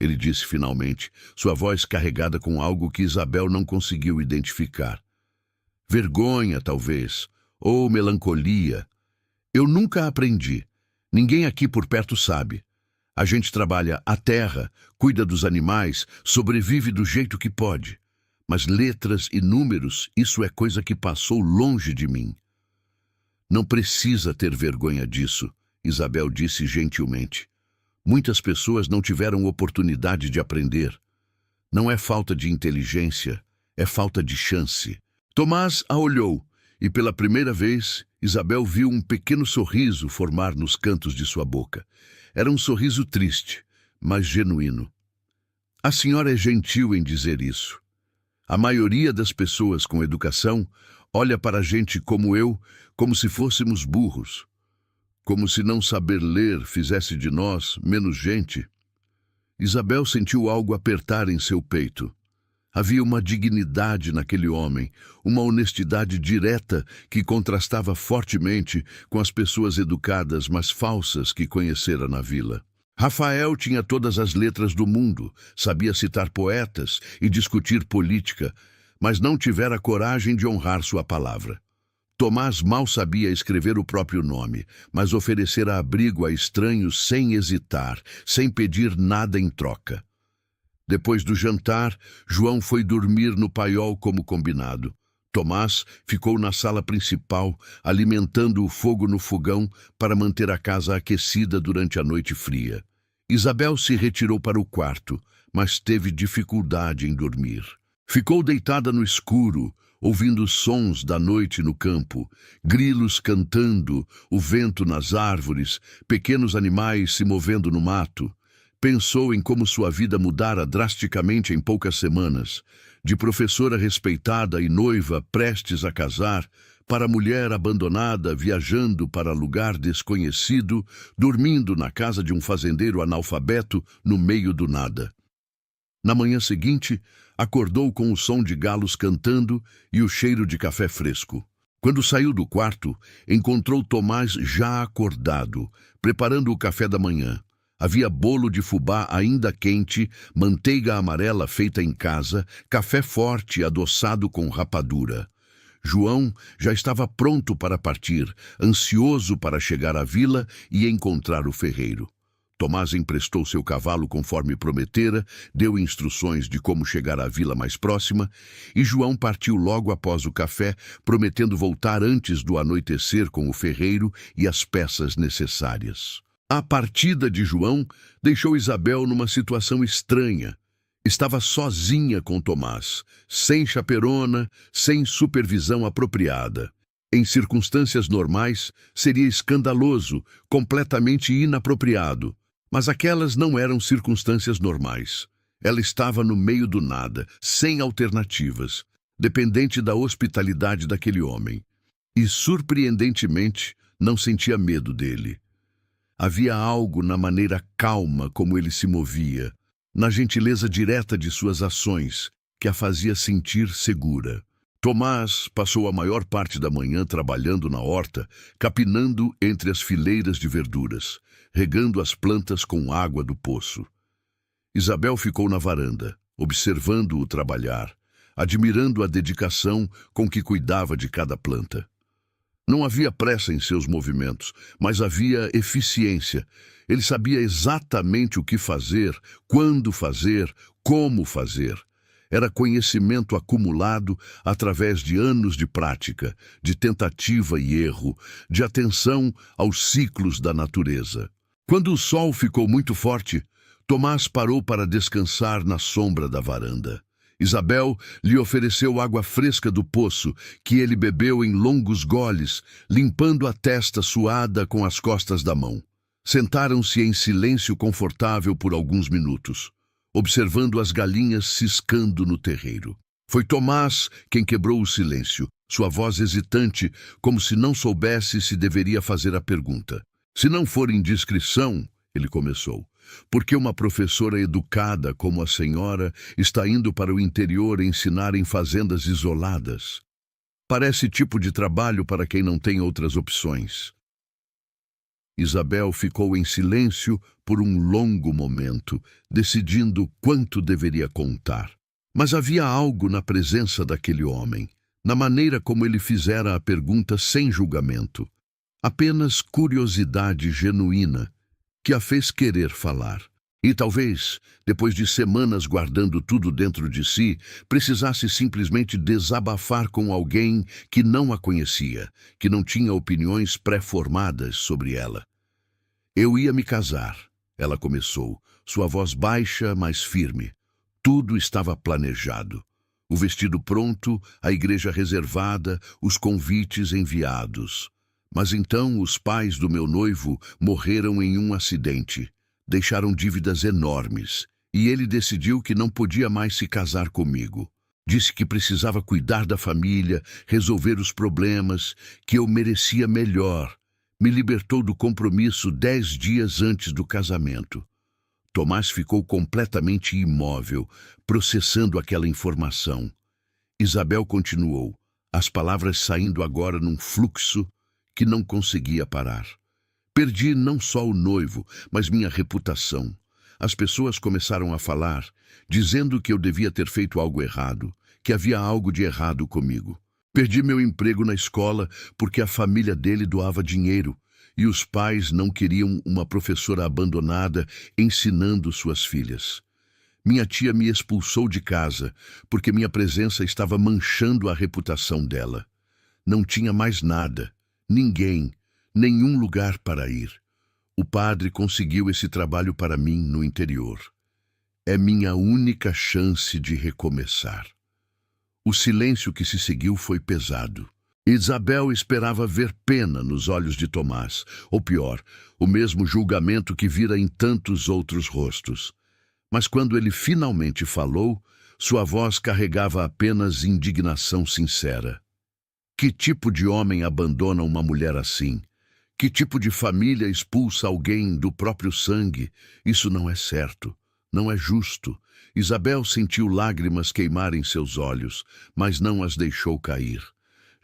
ele disse finalmente, sua voz carregada com algo que Isabel não conseguiu identificar. Vergonha, talvez, ou melancolia. Eu nunca aprendi. Ninguém aqui por perto sabe. A gente trabalha a terra, cuida dos animais, sobrevive do jeito que pode. Mas letras e números, isso é coisa que passou longe de mim. Não precisa ter vergonha disso, Isabel disse gentilmente. Muitas pessoas não tiveram oportunidade de aprender. Não é falta de inteligência, é falta de chance. Tomás a olhou, e pela primeira vez, Isabel viu um pequeno sorriso formar nos cantos de sua boca. Era um sorriso triste, mas genuíno. A senhora é gentil em dizer isso. A maioria das pessoas com educação olha para a gente como eu, como se fôssemos burros. Como se não saber ler fizesse de nós menos gente. Isabel sentiu algo apertar em seu peito. Havia uma dignidade naquele homem, uma honestidade direta que contrastava fortemente com as pessoas educadas, mas falsas que conhecera na vila. Rafael tinha todas as letras do mundo, sabia citar poetas e discutir política, mas não tivera coragem de honrar sua palavra. Tomás mal sabia escrever o próprio nome, mas oferecera abrigo a estranhos sem hesitar, sem pedir nada em troca. Depois do jantar, João foi dormir no paiol como combinado. Tomás ficou na sala principal, alimentando o fogo no fogão para manter a casa aquecida durante a noite fria. Isabel se retirou para o quarto, mas teve dificuldade em dormir. Ficou deitada no escuro, ouvindo os sons da noite no campo, grilos cantando, o vento nas árvores, pequenos animais se movendo no mato. Pensou em como sua vida mudara drasticamente em poucas semanas. De professora respeitada e noiva prestes a casar, para a mulher abandonada viajando para lugar desconhecido, dormindo na casa de um fazendeiro analfabeto no meio do nada. Na manhã seguinte, acordou com o som de galos cantando e o cheiro de café fresco. Quando saiu do quarto, encontrou Tomás já acordado, preparando o café da manhã. Havia bolo de fubá ainda quente, manteiga amarela feita em casa, café forte adoçado com rapadura. João já estava pronto para partir, ansioso para chegar à vila e encontrar o ferreiro. Tomás emprestou seu cavalo conforme prometera, deu instruções de como chegar à vila mais próxima, e João partiu logo após o café, prometendo voltar antes do anoitecer com o ferreiro e as peças necessárias. A partida de João deixou Isabel numa situação estranha. Estava sozinha com Tomás, sem chaperona, sem supervisão apropriada. Em circunstâncias normais, seria escandaloso, completamente inapropriado. Mas aquelas não eram circunstâncias normais. Ela estava no meio do nada, sem alternativas, dependente da hospitalidade daquele homem. E, surpreendentemente, não sentia medo dele. Havia algo na maneira calma como ele se movia, na gentileza direta de suas ações, que a fazia sentir segura. Tomás passou a maior parte da manhã trabalhando na horta, capinando entre as fileiras de verduras, regando as plantas com água do poço. Isabel ficou na varanda, observando-o trabalhar, admirando a dedicação com que cuidava de cada planta. Não havia pressa em seus movimentos, mas havia eficiência. Ele sabia exatamente o que fazer, quando fazer, como fazer. Era conhecimento acumulado através de anos de prática, de tentativa e erro, de atenção aos ciclos da natureza. Quando o sol ficou muito forte, Tomás parou para descansar na sombra da varanda. Isabel lhe ofereceu água fresca do poço, que ele bebeu em longos goles, limpando a testa suada com as costas da mão. Sentaram-se em silêncio confortável por alguns minutos, observando as galinhas ciscando no terreiro. Foi Tomás quem quebrou o silêncio, sua voz hesitante, como se não soubesse se deveria fazer a pergunta. Se não for indiscrição, ele começou, porque uma professora educada como a senhora está indo para o interior ensinar em fazendas isoladas. Parece tipo de trabalho para quem não tem outras opções. Isabel ficou em silêncio por um longo momento, decidindo quanto deveria contar. Mas havia algo na presença daquele homem, na maneira como ele fizera a pergunta sem julgamento. Apenas curiosidade genuína, que a fez querer falar. E talvez, depois de semanas guardando tudo dentro de si, precisasse simplesmente desabafar com alguém que não a conhecia, que não tinha opiniões pré-formadas sobre ela. Eu ia me casar, ela começou, sua voz baixa, mas firme. Tudo estava planejado. O vestido pronto, a igreja reservada, os convites enviados. Mas então os pais do meu noivo morreram em um acidente. Deixaram dívidas enormes, e ele decidiu que não podia mais se casar comigo. Disse que precisava cuidar da família, resolver os problemas, que eu merecia melhor. Me libertou do compromisso 10 dias antes do casamento. Tomás ficou completamente imóvel, processando aquela informação. Isabel continuou, as palavras saindo agora num fluxo que não conseguia parar. Perdi não só o noivo, mas minha reputação. As pessoas começaram a falar, dizendo que eu devia ter feito algo errado, que havia algo de errado comigo. Perdi meu emprego na escola porque a família dele doava dinheiro e os pais não queriam uma professora abandonada ensinando suas filhas. Minha tia me expulsou de casa porque minha presença estava manchando a reputação dela. Não tinha mais nada, ninguém, nenhum lugar para ir. O padre conseguiu esse trabalho para mim no interior. É minha única chance de recomeçar. O silêncio que se seguiu foi pesado. Isabel esperava ver pena nos olhos de Tomás, ou pior, o mesmo julgamento que vira em tantos outros rostos. Mas quando ele finalmente falou, sua voz carregava apenas indignação sincera. Que tipo de homem abandona uma mulher assim? Que tipo de família expulsa alguém do próprio sangue? Isso não é certo, não é justo. Isabel sentiu lágrimas queimar em seus olhos, mas não as deixou cair.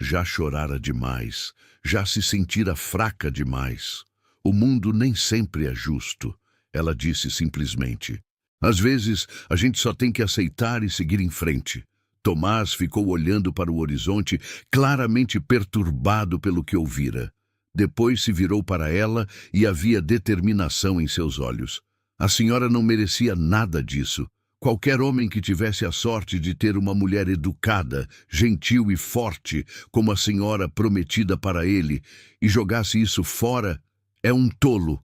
Já chorara demais, já se sentira fraca demais. O mundo nem sempre é justo, ela disse simplesmente. Às vezes, a gente só tem que aceitar e seguir em frente. Tomás ficou olhando para o horizonte, claramente perturbado pelo que ouvira. Depois se virou para ela e havia determinação em seus olhos. A senhora não merecia nada disso. Qualquer homem que tivesse a sorte de ter uma mulher educada, gentil e forte, como a senhora prometida para ele, e jogasse isso fora, é um tolo.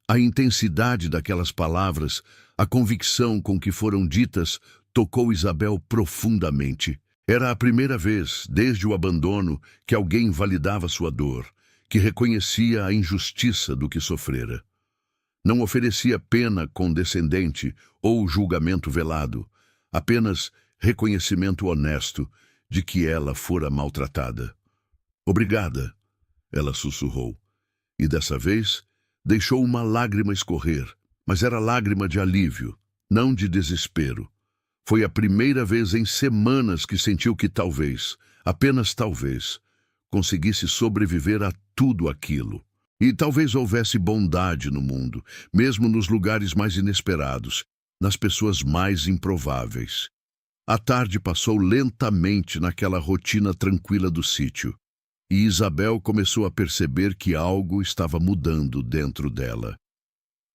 A intensidade daquelas palavras, a convicção com que foram ditas, tocou Isabel profundamente. Era a primeira vez, desde o abandono, que alguém validava sua dor, que reconhecia a injustiça do que sofrera. Não oferecia pena condescendente ou julgamento velado, apenas reconhecimento honesto de que ela fora maltratada. Obrigada, ela sussurrou, e dessa vez deixou uma lágrima escorrer, mas era lágrima de alívio, não de desespero. Foi a primeira vez em semanas que sentiu que talvez, apenas talvez, conseguisse sobreviver a tudo aquilo. E talvez houvesse bondade no mundo, mesmo nos lugares mais inesperados, nas pessoas mais improváveis. A tarde passou lentamente naquela rotina tranquila do sítio, e Isabel começou a perceber que algo estava mudando dentro dela.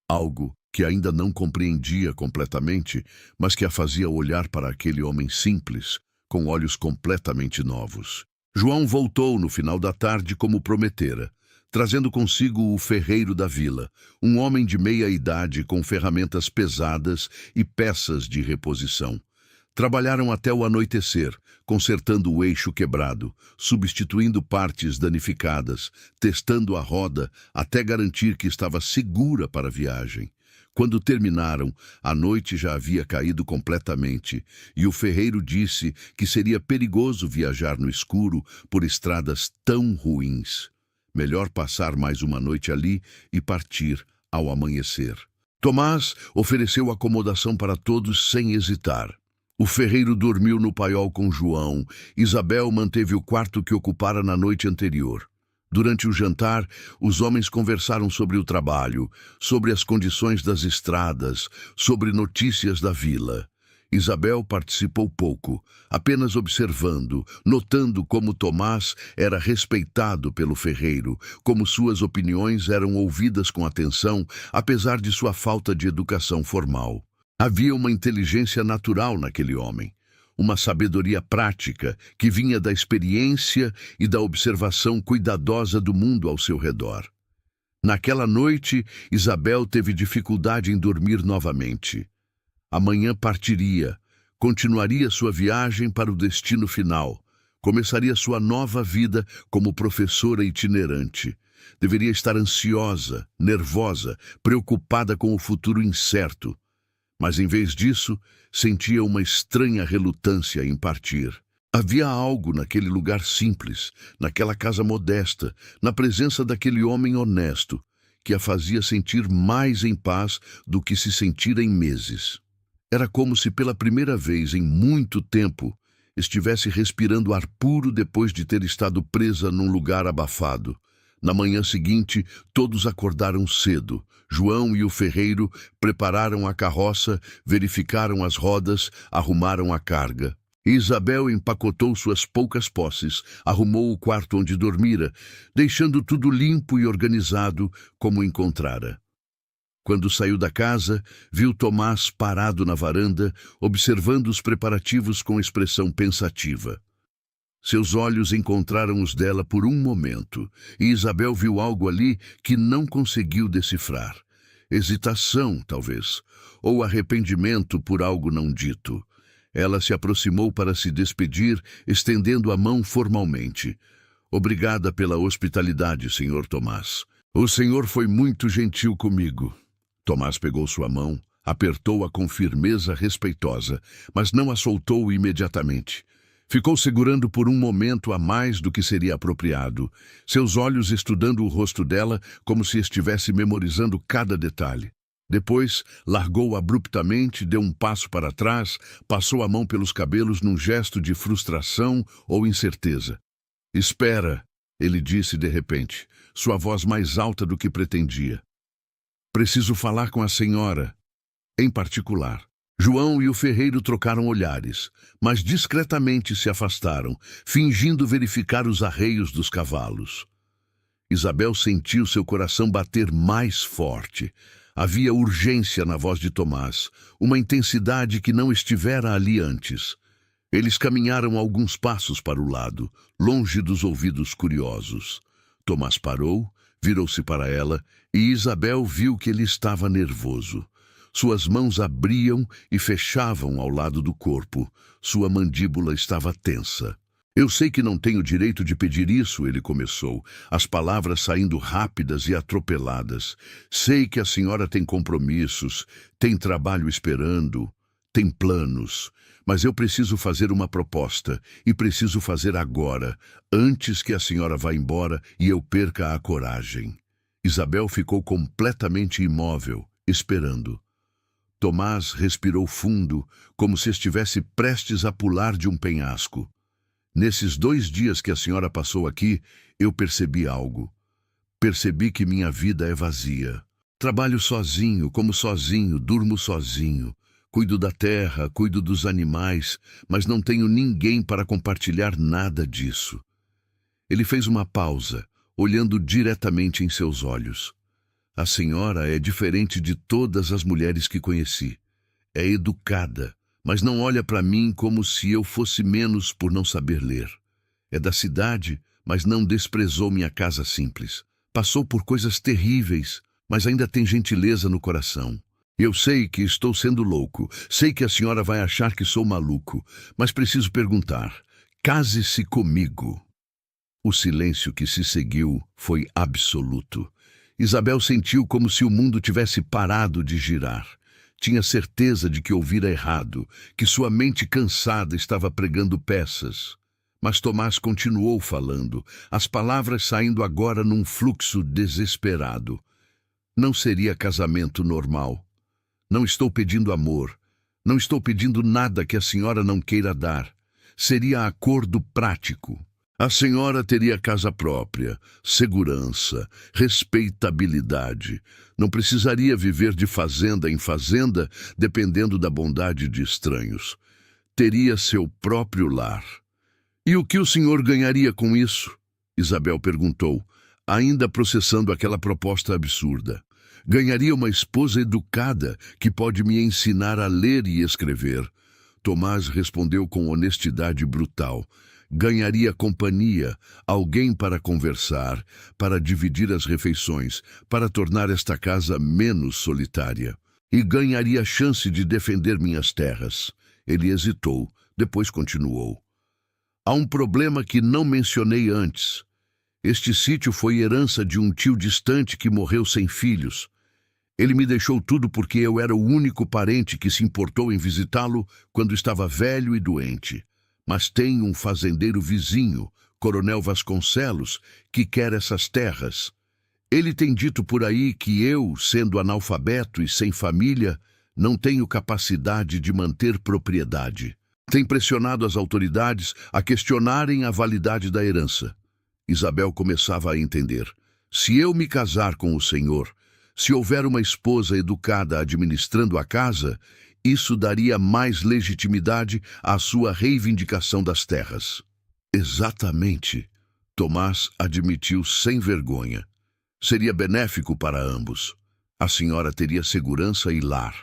Algo que ainda não compreendia completamente, mas que a fazia olhar para aquele homem simples, com olhos completamente novos. João voltou no final da tarde como prometera, trazendo consigo o ferreiro da vila, um homem de meia idade com ferramentas pesadas e peças de reposição. Trabalharam até o anoitecer, consertando o eixo quebrado, substituindo partes danificadas, testando a roda até garantir que estava segura para a viagem. Quando terminaram, a noite já havia caído completamente, e o ferreiro disse que seria perigoso viajar no escuro por estradas tão ruins. Melhor passar mais uma noite ali e partir ao amanhecer. Tomás ofereceu acomodação para todos sem hesitar. O ferreiro dormiu no paiol com João. Isabel manteve o quarto que ocupara na noite anterior. Durante o jantar, os homens conversaram sobre o trabalho, sobre as condições das estradas, sobre notícias da vila. Isabel participou pouco, apenas observando, notando como Tomás era respeitado pelo ferreiro, como suas opiniões eram ouvidas com atenção, apesar de sua falta de educação formal. Havia uma inteligência natural naquele homem, uma sabedoria prática que vinha da experiência e da observação cuidadosa do mundo ao seu redor. Naquela noite, Isabel teve dificuldade em dormir novamente. Amanhã partiria, continuaria sua viagem para o destino final, começaria sua nova vida como professora itinerante. Deveria estar ansiosa, nervosa, preocupada com o futuro incerto. Mas, em vez disso, sentia uma estranha relutância em partir. Havia algo naquele lugar simples, naquela casa modesta, na presença daquele homem honesto, que a fazia sentir mais em paz do que se sentira em meses. Era como se pela primeira vez em muito tempo estivesse respirando ar puro depois de ter estado presa num lugar abafado. Na manhã seguinte, todos acordaram cedo. João e o ferreiro prepararam a carroça, verificaram as rodas, arrumaram a carga. Isabel empacotou suas poucas posses, arrumou o quarto onde dormira, deixando tudo limpo e organizado como encontrara. Quando saiu da casa, viu Tomás parado na varanda, observando os preparativos com expressão pensativa. Seus olhos encontraram os dela por um momento, e Isabel viu algo ali que não conseguiu decifrar. Hesitação, talvez, ou arrependimento por algo não dito. Ela se aproximou para se despedir, estendendo a mão formalmente. Obrigada pela hospitalidade, Sr. Tomás. O senhor foi muito gentil comigo. Tomás pegou sua mão, apertou-a com firmeza respeitosa, mas não a soltou imediatamente. Ficou segurando por um momento a mais do que seria apropriado, seus olhos estudando o rosto dela como se estivesse memorizando cada detalhe. Depois, largou abruptamente, deu um passo para trás, passou a mão pelos cabelos num gesto de frustração ou incerteza. "Espera", ele disse de repente, sua voz mais alta do que pretendia. "Preciso falar com a senhora, em particular." João e o ferreiro trocaram olhares, mas discretamente se afastaram, fingindo verificar os arreios dos cavalos. Isabel sentiu seu coração bater mais forte. Havia urgência na voz de Tomás, uma intensidade que não estivera ali antes. Eles caminharam alguns passos para o lado, longe dos ouvidos curiosos. Tomás parou, virou-se para ela, e Isabel viu que ele estava nervoso. Suas mãos abriam e fechavam ao lado do corpo. Sua mandíbula estava tensa. "Eu sei que não tenho direito de pedir isso", ele começou, as palavras saindo rápidas e atropeladas. "Sei que a senhora tem compromissos, tem trabalho esperando, tem planos, mas eu preciso fazer uma proposta, e preciso fazer agora, antes que a senhora vá embora e eu perca a coragem." Isabel ficou completamente imóvel, esperando. Tomás respirou fundo, como se estivesse prestes a pular de um penhasco. "Nesses 2 dias que a senhora passou aqui, eu percebi algo. Percebi que minha vida é vazia. Trabalho sozinho, como sozinho, durmo sozinho. Cuido da terra, cuido dos animais, mas não tenho ninguém para compartilhar nada disso." Ele fez uma pausa, olhando diretamente em seus olhos. "A senhora é diferente de todas as mulheres que conheci. É educada, mas não olha para mim como se eu fosse menos por não saber ler. É da cidade, mas não desprezou minha casa simples. Passou por coisas terríveis, mas ainda tem gentileza no coração. Eu sei que estou sendo louco, sei que a senhora vai achar que sou maluco, mas preciso perguntar: case-se comigo." O silêncio que se seguiu foi absoluto. Isabel sentiu como se o mundo tivesse parado de girar. Tinha certeza de que ouvira errado, que sua mente cansada estava pregando peças. Mas Tomás continuou falando, as palavras saindo agora num fluxo desesperado. "Não seria casamento normal. Não estou pedindo amor. Não estou pedindo nada que a senhora não queira dar. Seria acordo prático. A senhora teria casa própria, segurança, respeitabilidade. Não precisaria viver de fazenda em fazenda, dependendo da bondade de estranhos. Teria seu próprio lar." "E o que o senhor ganharia com isso?" Isabel perguntou, ainda processando aquela proposta absurda. "Ganharia uma esposa educada que pode me ensinar a ler e escrever." Tomás respondeu com honestidade brutal. "Ganharia companhia, alguém para conversar, para dividir as refeições, para tornar esta casa menos solitária. E ganharia a chance de defender minhas terras." Ele hesitou, depois continuou. "Há um problema que não mencionei antes. Este sítio foi herança de um tio distante que morreu sem filhos. Ele me deixou tudo porque eu era o único parente que se importou em visitá-lo quando estava velho e doente. Mas tem um fazendeiro vizinho, Coronel Vasconcelos, que quer essas terras. Ele tem dito por aí que eu, sendo analfabeto e sem família, não tenho capacidade de manter propriedade. Tem pressionado as autoridades a questionarem a validade da herança." Isabel começava a entender. Se eu me casar com o senhor, se houver uma esposa educada administrando a casa, isso daria mais legitimidade à sua reivindicação das terras. Exatamente, Tomás admitiu sem vergonha. Seria benéfico para ambos. A senhora teria segurança e lar.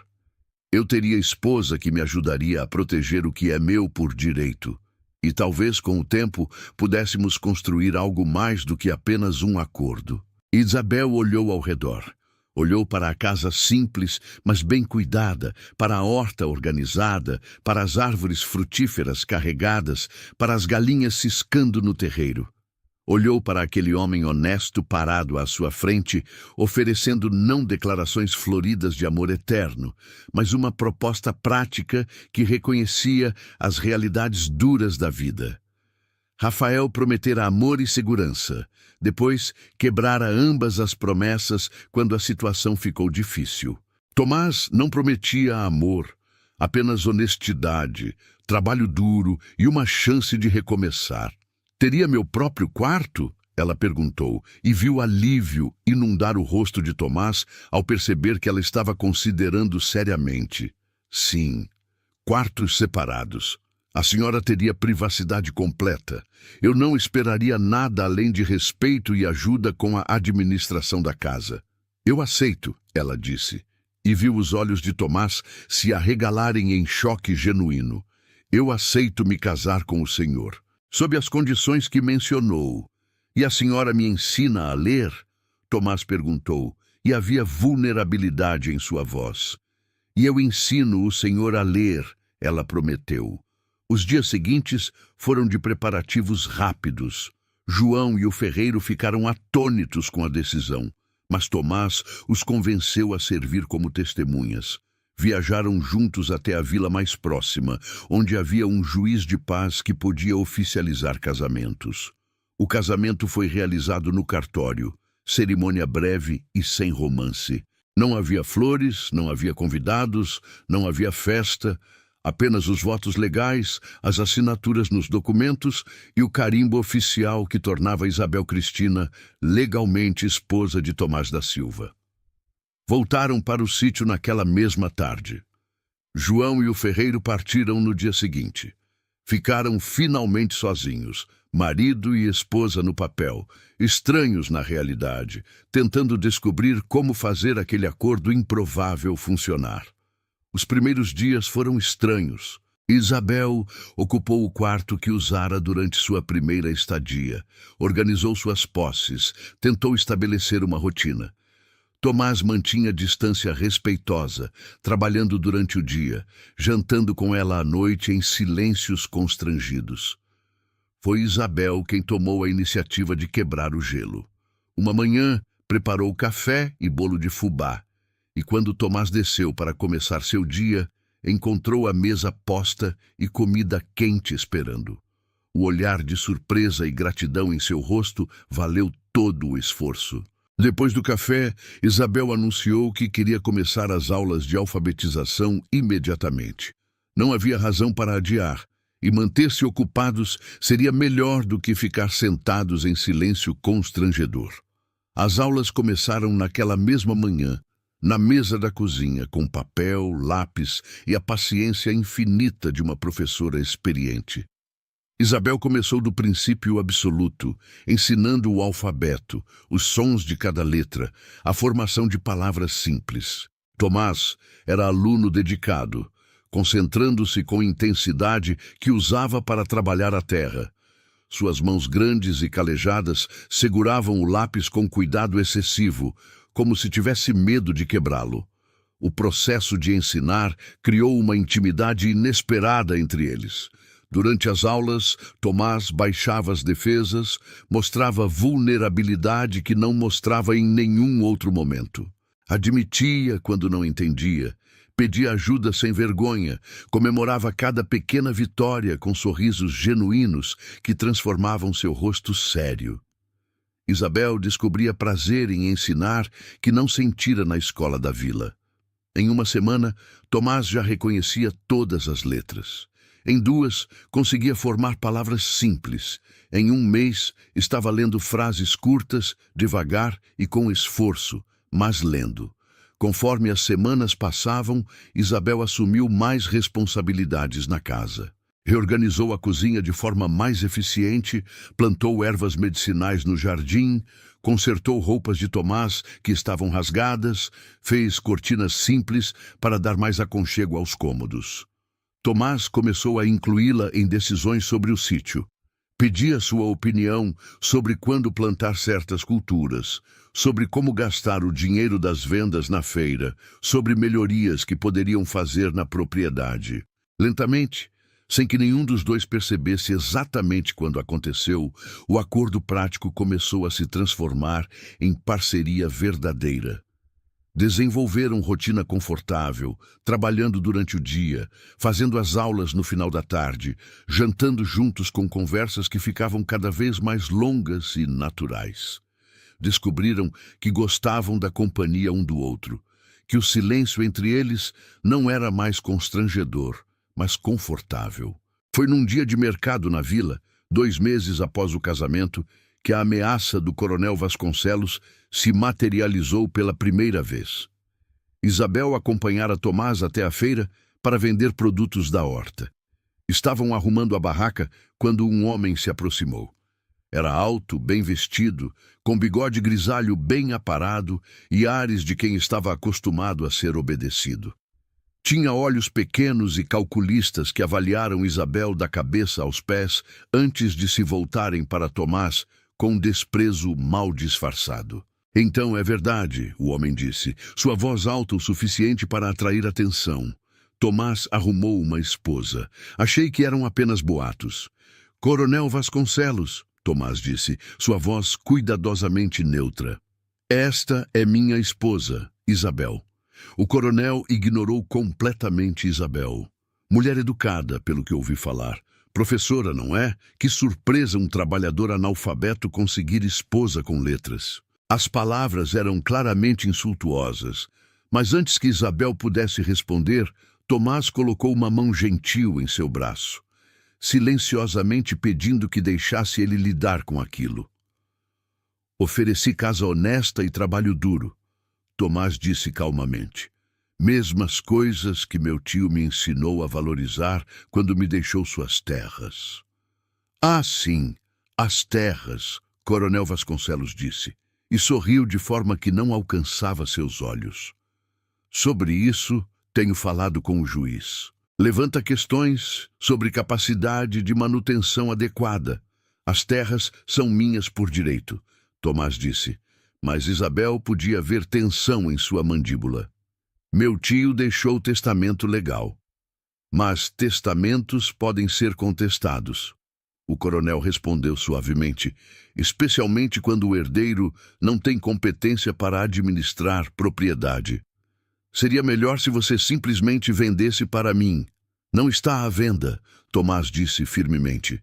Eu teria esposa que me ajudaria a proteger o que é meu por direito. E talvez, com o tempo, pudéssemos construir algo mais do que apenas um acordo. Isabel olhou ao redor. Olhou para a casa simples, mas bem cuidada, para a horta organizada, para as árvores frutíferas carregadas, para as galinhas ciscando no terreiro. Olhou para aquele homem honesto parado à sua frente, oferecendo não declarações floridas de amor eterno, mas uma proposta prática que reconhecia as realidades duras da vida. Rafael prometera amor e segurança. Depois, quebrara ambas as promessas quando a situação ficou difícil. Tomás não prometia amor, apenas honestidade, trabalho duro e uma chance de recomeçar. Teria meu próprio quarto? Ela perguntou, e viu alívio inundar o rosto de Tomás ao perceber que ela estava considerando seriamente. Sim, quartos separados. A senhora teria privacidade completa. Eu não esperaria nada além de respeito e ajuda com a administração da casa. Eu aceito, ela disse, e viu os olhos de Tomás se arregalarem em choque genuíno. Eu aceito me casar com o senhor, sob as condições que mencionou. E a senhora me ensina a ler? Tomás perguntou, e havia vulnerabilidade em sua voz. E eu ensino o senhor a ler, ela prometeu. Os dias seguintes foram de preparativos rápidos. João e o ferreiro ficaram atônitos com a decisão, mas Tomás os convenceu a servir como testemunhas. Viajaram juntos até a vila mais próxima, onde havia um juiz de paz que podia oficializar casamentos. O casamento foi realizado no cartório, cerimônia breve e sem romance. Não havia flores, não havia convidados, não havia festa, apenas os votos legais, as assinaturas nos documentos e o carimbo oficial que tornava Isabel Cristina legalmente esposa de Tomás da Silva. Voltaram para o sítio naquela mesma tarde. João e o ferreiro partiram no dia seguinte. Ficaram finalmente sozinhos, marido e esposa no papel, estranhos na realidade, tentando descobrir como fazer aquele acordo improvável funcionar. Os primeiros dias foram estranhos. Isabel ocupou o quarto que usara durante sua primeira estadia, organizou suas posses, tentou estabelecer uma rotina. Tomás mantinha distância respeitosa, trabalhando durante o dia, jantando com ela à noite em silêncios constrangidos. Foi Isabel quem tomou a iniciativa de quebrar o gelo. Uma manhã, preparou café e bolo de fubá, e quando Tomás desceu para começar seu dia, encontrou a mesa posta e comida quente esperando. O olhar de surpresa e gratidão em seu rosto valeu todo o esforço. Depois do café, Isabel anunciou que queria começar as aulas de alfabetização imediatamente. Não havia razão para adiar, e manter-se ocupados seria melhor do que ficar sentados em silêncio constrangedor. As aulas começaram naquela mesma manhã, na mesa da cozinha, com papel, lápis e a paciência infinita de uma professora experiente. Isabel começou do princípio absoluto, ensinando o alfabeto, os sons de cada letra, a formação de palavras simples. Tomás era aluno dedicado, concentrando-se com intensidade que usava para trabalhar a terra. Suas mãos grandes e calejadas seguravam o lápis com cuidado excessivo, como se tivesse medo de quebrá-lo. O processo de ensinar criou uma intimidade inesperada entre eles. Durante as aulas, Tomás baixava as defesas, mostrava vulnerabilidade que não mostrava em nenhum outro momento. Admitia quando não entendia, pedia ajuda sem vergonha, comemorava cada pequena vitória com sorrisos genuínos que transformavam seu rosto sério. Isabel descobria prazer em ensinar que não sentira na escola da vila. Em uma semana, Tomás já reconhecia todas as letras. Em 2, conseguia formar palavras simples. Em 1 mês, estava lendo frases curtas, devagar e com esforço, mas lendo. Conforme as semanas passavam, Isabel assumiu mais responsabilidades na casa. Reorganizou a cozinha de forma mais eficiente, plantou ervas medicinais no jardim, consertou roupas de Tomás que estavam rasgadas, fez cortinas simples para dar mais aconchego aos cômodos. Tomás começou a incluí-la em decisões sobre o sítio. Pedia sua opinião sobre quando plantar certas culturas, sobre como gastar o dinheiro das vendas na feira, sobre melhorias que poderiam fazer na propriedade. Lentamente, Sem que nenhum dos dois percebesse exatamente quando aconteceu, o acordo prático começou a se transformar em parceria verdadeira. Desenvolveram rotina confortável, trabalhando durante o dia, fazendo as aulas no final da tarde, jantando juntos com conversas que ficavam cada vez mais longas e naturais. Descobriram que gostavam da companhia um do outro, que o silêncio entre eles não era mais constrangedor, mas confortável. Foi num dia de mercado na vila, 2 meses após o casamento, que a ameaça do coronel Vasconcelos se materializou pela primeira vez. Isabel acompanhara Tomás até a feira para vender produtos da horta. Estavam arrumando a barraca quando um homem se aproximou. Era alto, bem vestido, com bigode grisalho bem aparado e ares de quem estava acostumado a ser obedecido. Tinha olhos pequenos e calculistas que avaliaram Isabel da cabeça aos pés antes de se voltarem para Tomás com um desprezo mal disfarçado. Então é verdade, o homem disse, sua voz alta o suficiente para atrair atenção. Tomás arrumou uma esposa. Achei que eram apenas boatos. Coronel Vasconcelos, Tomás disse, sua voz cuidadosamente neutra. Esta é minha esposa, Isabel. O coronel ignorou completamente Isabel. Mulher educada, pelo que ouvi falar. Professora, não é? Que surpresa um trabalhador analfabeto conseguir esposa com letras. As palavras eram claramente insultuosas, mas antes que Isabel pudesse responder, Tomás colocou uma mão gentil em seu braço, silenciosamente pedindo que deixasse ele lidar com aquilo. Ofereci casa honesta e trabalho duro, Tomás disse calmamente. Mesmas coisas que meu tio me ensinou a valorizar quando me deixou suas terras. Ah, sim, as terras, Coronel Vasconcelos disse, e sorriu de forma que não alcançava seus olhos. Sobre isso, tenho falado com o juiz. Levanta questões sobre capacidade de manutenção adequada. As terras são minhas por direito, Tomás disse, mas Isabel podia ver tensão em sua mandíbula. Meu tio deixou testamento legal. Mas testamentos podem ser contestados. O coronel respondeu suavemente, especialmente quando o herdeiro não tem competência para administrar propriedade. Seria melhor se você simplesmente vendesse para mim. Não está à venda, Tomás disse firmemente.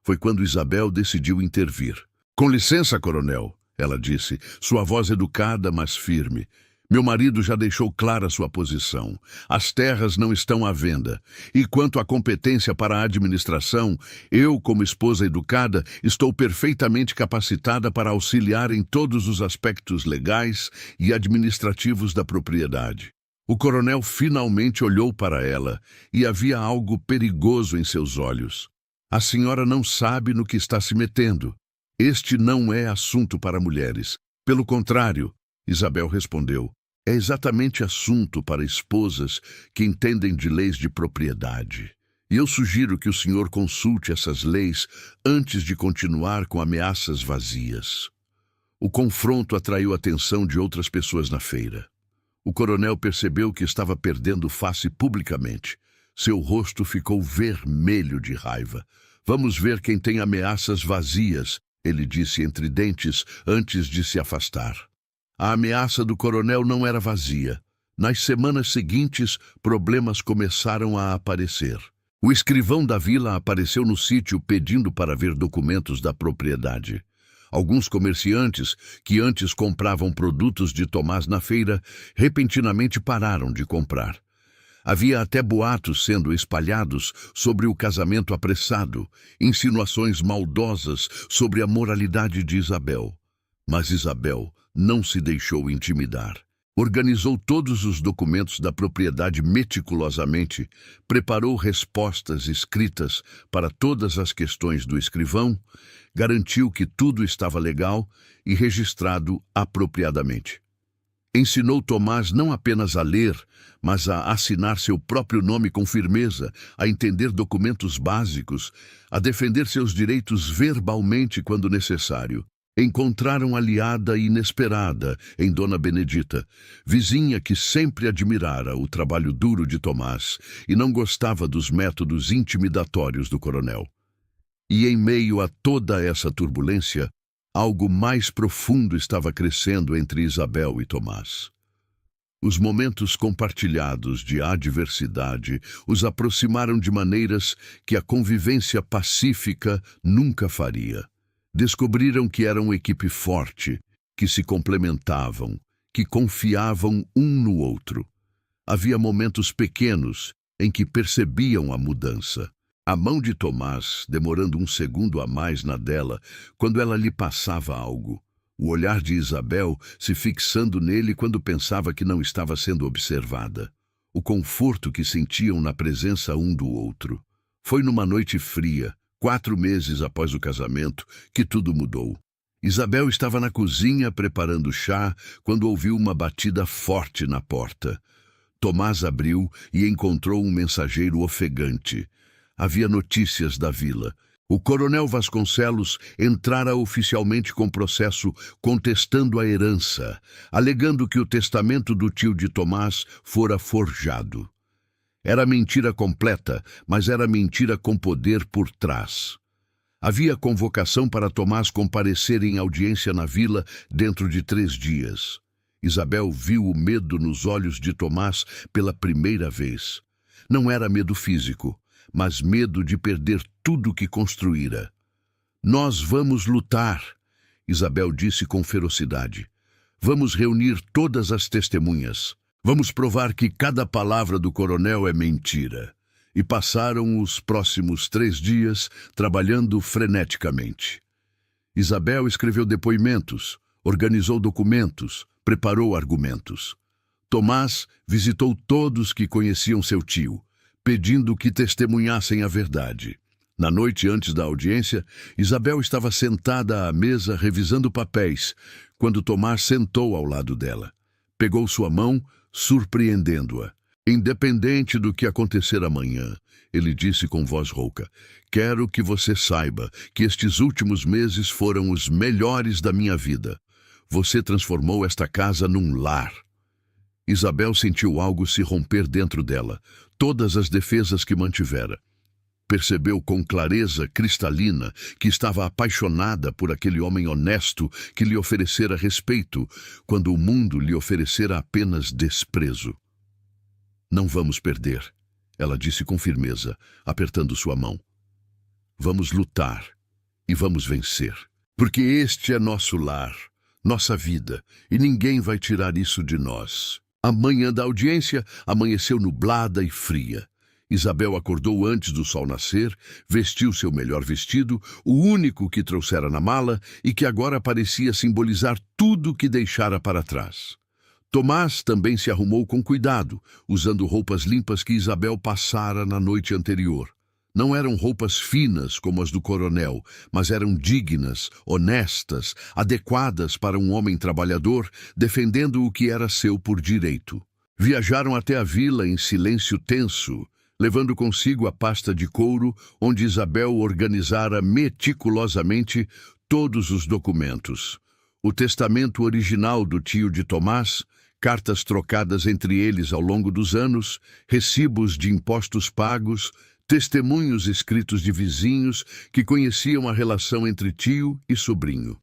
Foi quando Isabel decidiu intervir. Com licença, coronel, ela disse, sua voz educada, mas firme. Meu marido já deixou clara sua posição. As terras não estão à venda. E quanto à competência para a administração, eu, como esposa educada, estou perfeitamente capacitada para auxiliar em todos os aspectos legais e administrativos da propriedade. O coronel finalmente olhou para ela e havia algo perigoso em seus olhos. A senhora não sabe no que está se metendo. Este não é assunto para mulheres. Pelo contrário, Isabel respondeu, é exatamente assunto para esposas que entendem de leis de propriedade. E eu sugiro que o senhor consulte essas leis antes de continuar com ameaças vazias. O confronto atraiu a atenção de outras pessoas na feira. O coronel percebeu que estava perdendo face publicamente. Seu rosto ficou vermelho de raiva. Vamos ver quem tem ameaças vazias, ele disse entre dentes antes de se afastar. A ameaça do coronel não era vazia. Nas semanas seguintes, problemas começaram a aparecer. O escrivão da vila apareceu no sítio pedindo para ver documentos da propriedade. Alguns comerciantes, que antes compravam produtos de Tomás na feira, repentinamente pararam de comprar. Havia até boatos sendo espalhados sobre o casamento apressado, insinuações maldosas sobre a moralidade de Isabel. Mas Isabel não se deixou intimidar. Organizou todos os documentos da propriedade meticulosamente, preparou respostas escritas para todas as questões do escrivão, garantiu que tudo estava legal e registrado apropriadamente. Ensinou Tomás não apenas a ler, mas a assinar seu próprio nome com firmeza, a entender documentos básicos, a defender seus direitos verbalmente quando necessário. Encontraram aliada inesperada em Dona Benedita, vizinha que sempre admirara o trabalho duro de Tomás e não gostava dos métodos intimidatórios do coronel. E em meio a toda essa turbulência, algo mais profundo estava crescendo entre Isabel e Tomás. Os momentos compartilhados de adversidade os aproximaram de maneiras que a convivência pacífica nunca faria. Descobriram que eram uma equipe forte, que se complementavam, que confiavam um no outro. Havia momentos pequenos em que percebiam a mudança. A mão de Tomás, demorando um segundo a mais na dela, quando ela lhe passava algo. O olhar de Isabel se fixando nele quando pensava que não estava sendo observada. O conforto que sentiam na presença um do outro. Foi numa noite fria, 4 meses após o casamento, que tudo mudou. Isabel estava na cozinha preparando chá quando ouviu uma batida forte na porta. Tomás abriu e encontrou um mensageiro ofegante. Havia notícias da vila. O coronel Vasconcelos entrara oficialmente com processo contestando a herança, alegando que o testamento do tio de Tomás fora forjado. Era mentira completa, mas era mentira com poder por trás. Havia convocação para Tomás comparecer em audiência na vila dentro de 3 dias. Isabel viu o medo nos olhos de Tomás pela primeira vez. Não era medo físico, mas medo de perder tudo que construíra. Nós vamos lutar, Isabel disse com ferocidade. Vamos reunir todas as testemunhas. Vamos provar que cada palavra do coronel é mentira. E passaram os próximos 3 dias trabalhando freneticamente. Isabel escreveu depoimentos, organizou documentos, preparou argumentos. Tomás visitou todos que conheciam seu tio, pedindo que testemunhassem a verdade. Na noite antes da audiência, Isabel estava sentada à mesa revisando papéis, quando Tomás sentou ao lado dela. Pegou sua mão, surpreendendo-a. Independente do que acontecer amanhã, ele disse com voz rouca, quero que você saiba que estes últimos meses foram os melhores da minha vida. Você transformou esta casa num lar. Isabel sentiu algo se romper dentro dela, todas as defesas que mantivera. Percebeu com clareza cristalina que estava apaixonada por aquele homem honesto que lhe oferecera respeito, quando o mundo lhe oferecera apenas desprezo. Não vamos perder, ela disse com firmeza, apertando sua mão. Vamos lutar e vamos vencer, porque este é nosso lar, nossa vida, e ninguém vai tirar isso de nós. A manhã da audiência amanheceu nublada e fria. Isabel acordou antes do sol nascer, vestiu seu melhor vestido, o único que trouxera na mala e que agora parecia simbolizar tudo que deixara para trás. Tomás também se arrumou com cuidado, usando roupas limpas que Isabel passara na noite anterior. Não eram roupas finas como as do coronel, mas eram dignas, honestas, adequadas para um homem trabalhador, defendendo o que era seu por direito. Viajaram até a vila em silêncio tenso, levando consigo a pasta de couro onde Isabel organizara meticulosamente todos os documentos. O testamento original do tio de Tomás, cartas trocadas entre eles ao longo dos anos, recibos de impostos pagos, testemunhos escritos de vizinhos que conheciam a relação entre tio e sobrinho.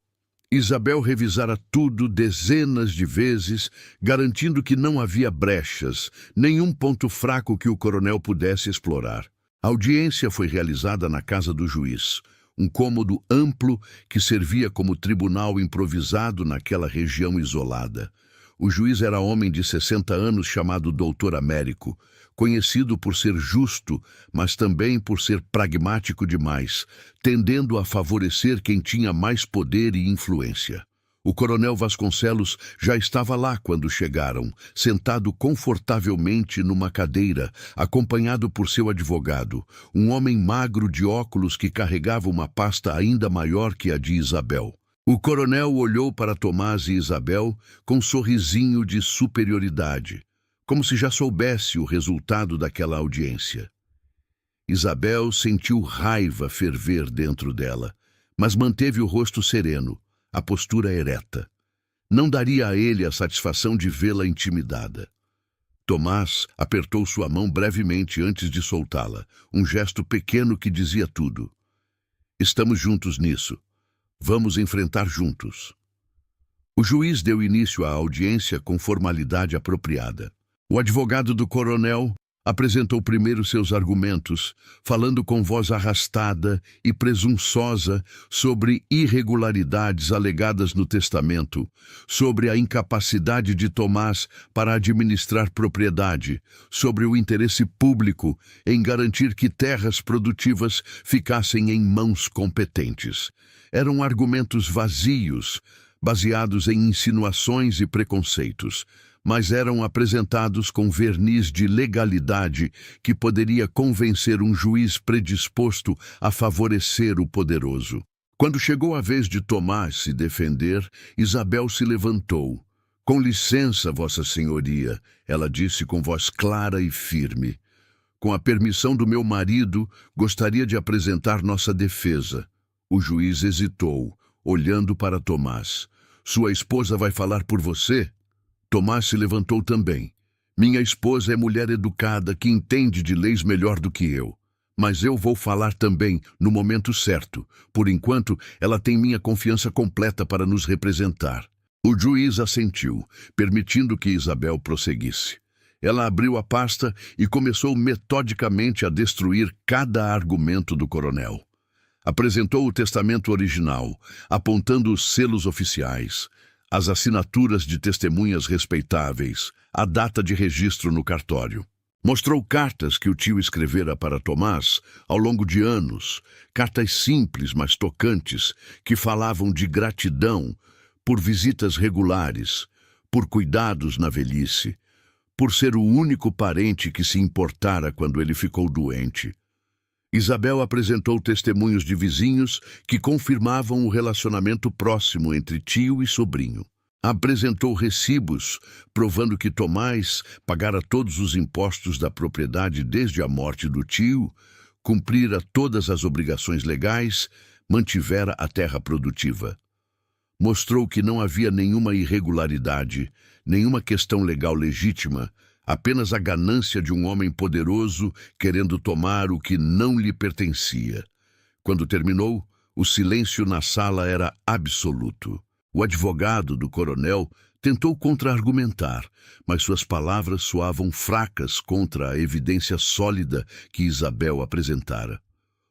Isabel revisara tudo dezenas de vezes, garantindo que não havia brechas, nenhum ponto fraco que o coronel pudesse explorar. A audiência foi realizada na casa do juiz, um cômodo amplo que servia como tribunal improvisado naquela região isolada. O juiz era homem de 60 anos chamado Doutor Américo, conhecido por ser justo, mas também por ser pragmático demais, tendendo a favorecer quem tinha mais poder e influência. O coronel Vasconcelos já estava lá quando chegaram, sentado confortavelmente numa cadeira, acompanhado por seu advogado, um homem magro de óculos que carregava uma pasta ainda maior que a de Isabel. O coronel olhou para Tomás e Isabel com um sorrisinho de superioridade, como se já soubesse o resultado daquela audiência. Isabel sentiu raiva ferver dentro dela, mas manteve o rosto sereno, a postura ereta. Não daria a ele a satisfação de vê-la intimidada. Tomás apertou sua mão brevemente antes de soltá-la, um gesto pequeno que dizia tudo. Estamos juntos nisso. Vamos enfrentar juntos. O juiz deu início à audiência com formalidade apropriada. O advogado do coronel apresentou primeiro seus argumentos, falando com voz arrastada e presunçosa sobre irregularidades alegadas no testamento, sobre a incapacidade de Tomás para administrar propriedade, sobre o interesse público em garantir que terras produtivas ficassem em mãos competentes. Eram argumentos vazios, baseados em insinuações e preconceitos, mas eram apresentados com verniz de legalidade que poderia convencer um juiz predisposto a favorecer o poderoso. Quando chegou a vez de Tomás se defender, Isabel se levantou. Com licença, Vossa Senhoria, ela disse com voz clara e firme. Com a permissão do meu marido, gostaria de apresentar nossa defesa. O juiz hesitou, olhando para Tomás. Sua esposa vai falar por você? Tomás se levantou também. Minha esposa é mulher educada que entende de leis melhor do que eu. Mas eu vou falar também no momento certo. Por enquanto, ela tem minha confiança completa para nos representar. O juiz assentiu, permitindo que Isabel prosseguisse. Ela abriu a pasta e começou metodicamente a destruir cada argumento do coronel. Apresentou o testamento original, apontando os selos oficiais, as assinaturas de testemunhas respeitáveis, a data de registro no cartório. Mostrou cartas que o tio escrevera para Tomás ao longo de anos, cartas simples, mas tocantes, que falavam de gratidão por visitas regulares, por cuidados na velhice, por ser o único parente que se importara quando ele ficou doente. Isabel apresentou testemunhos de vizinhos que confirmavam o relacionamento próximo entre tio e sobrinho. Apresentou recibos, provando que Tomás pagara todos os impostos da propriedade desde a morte do tio, cumprira todas as obrigações legais, mantivera a terra produtiva. Mostrou que não havia nenhuma irregularidade, nenhuma questão legal legítima, apenas a ganância de um homem poderoso querendo tomar o que não lhe pertencia. Quando terminou, o silêncio na sala era absoluto. O advogado do coronel tentou contra-argumentar, mas suas palavras soavam fracas contra a evidência sólida que Isabel apresentara.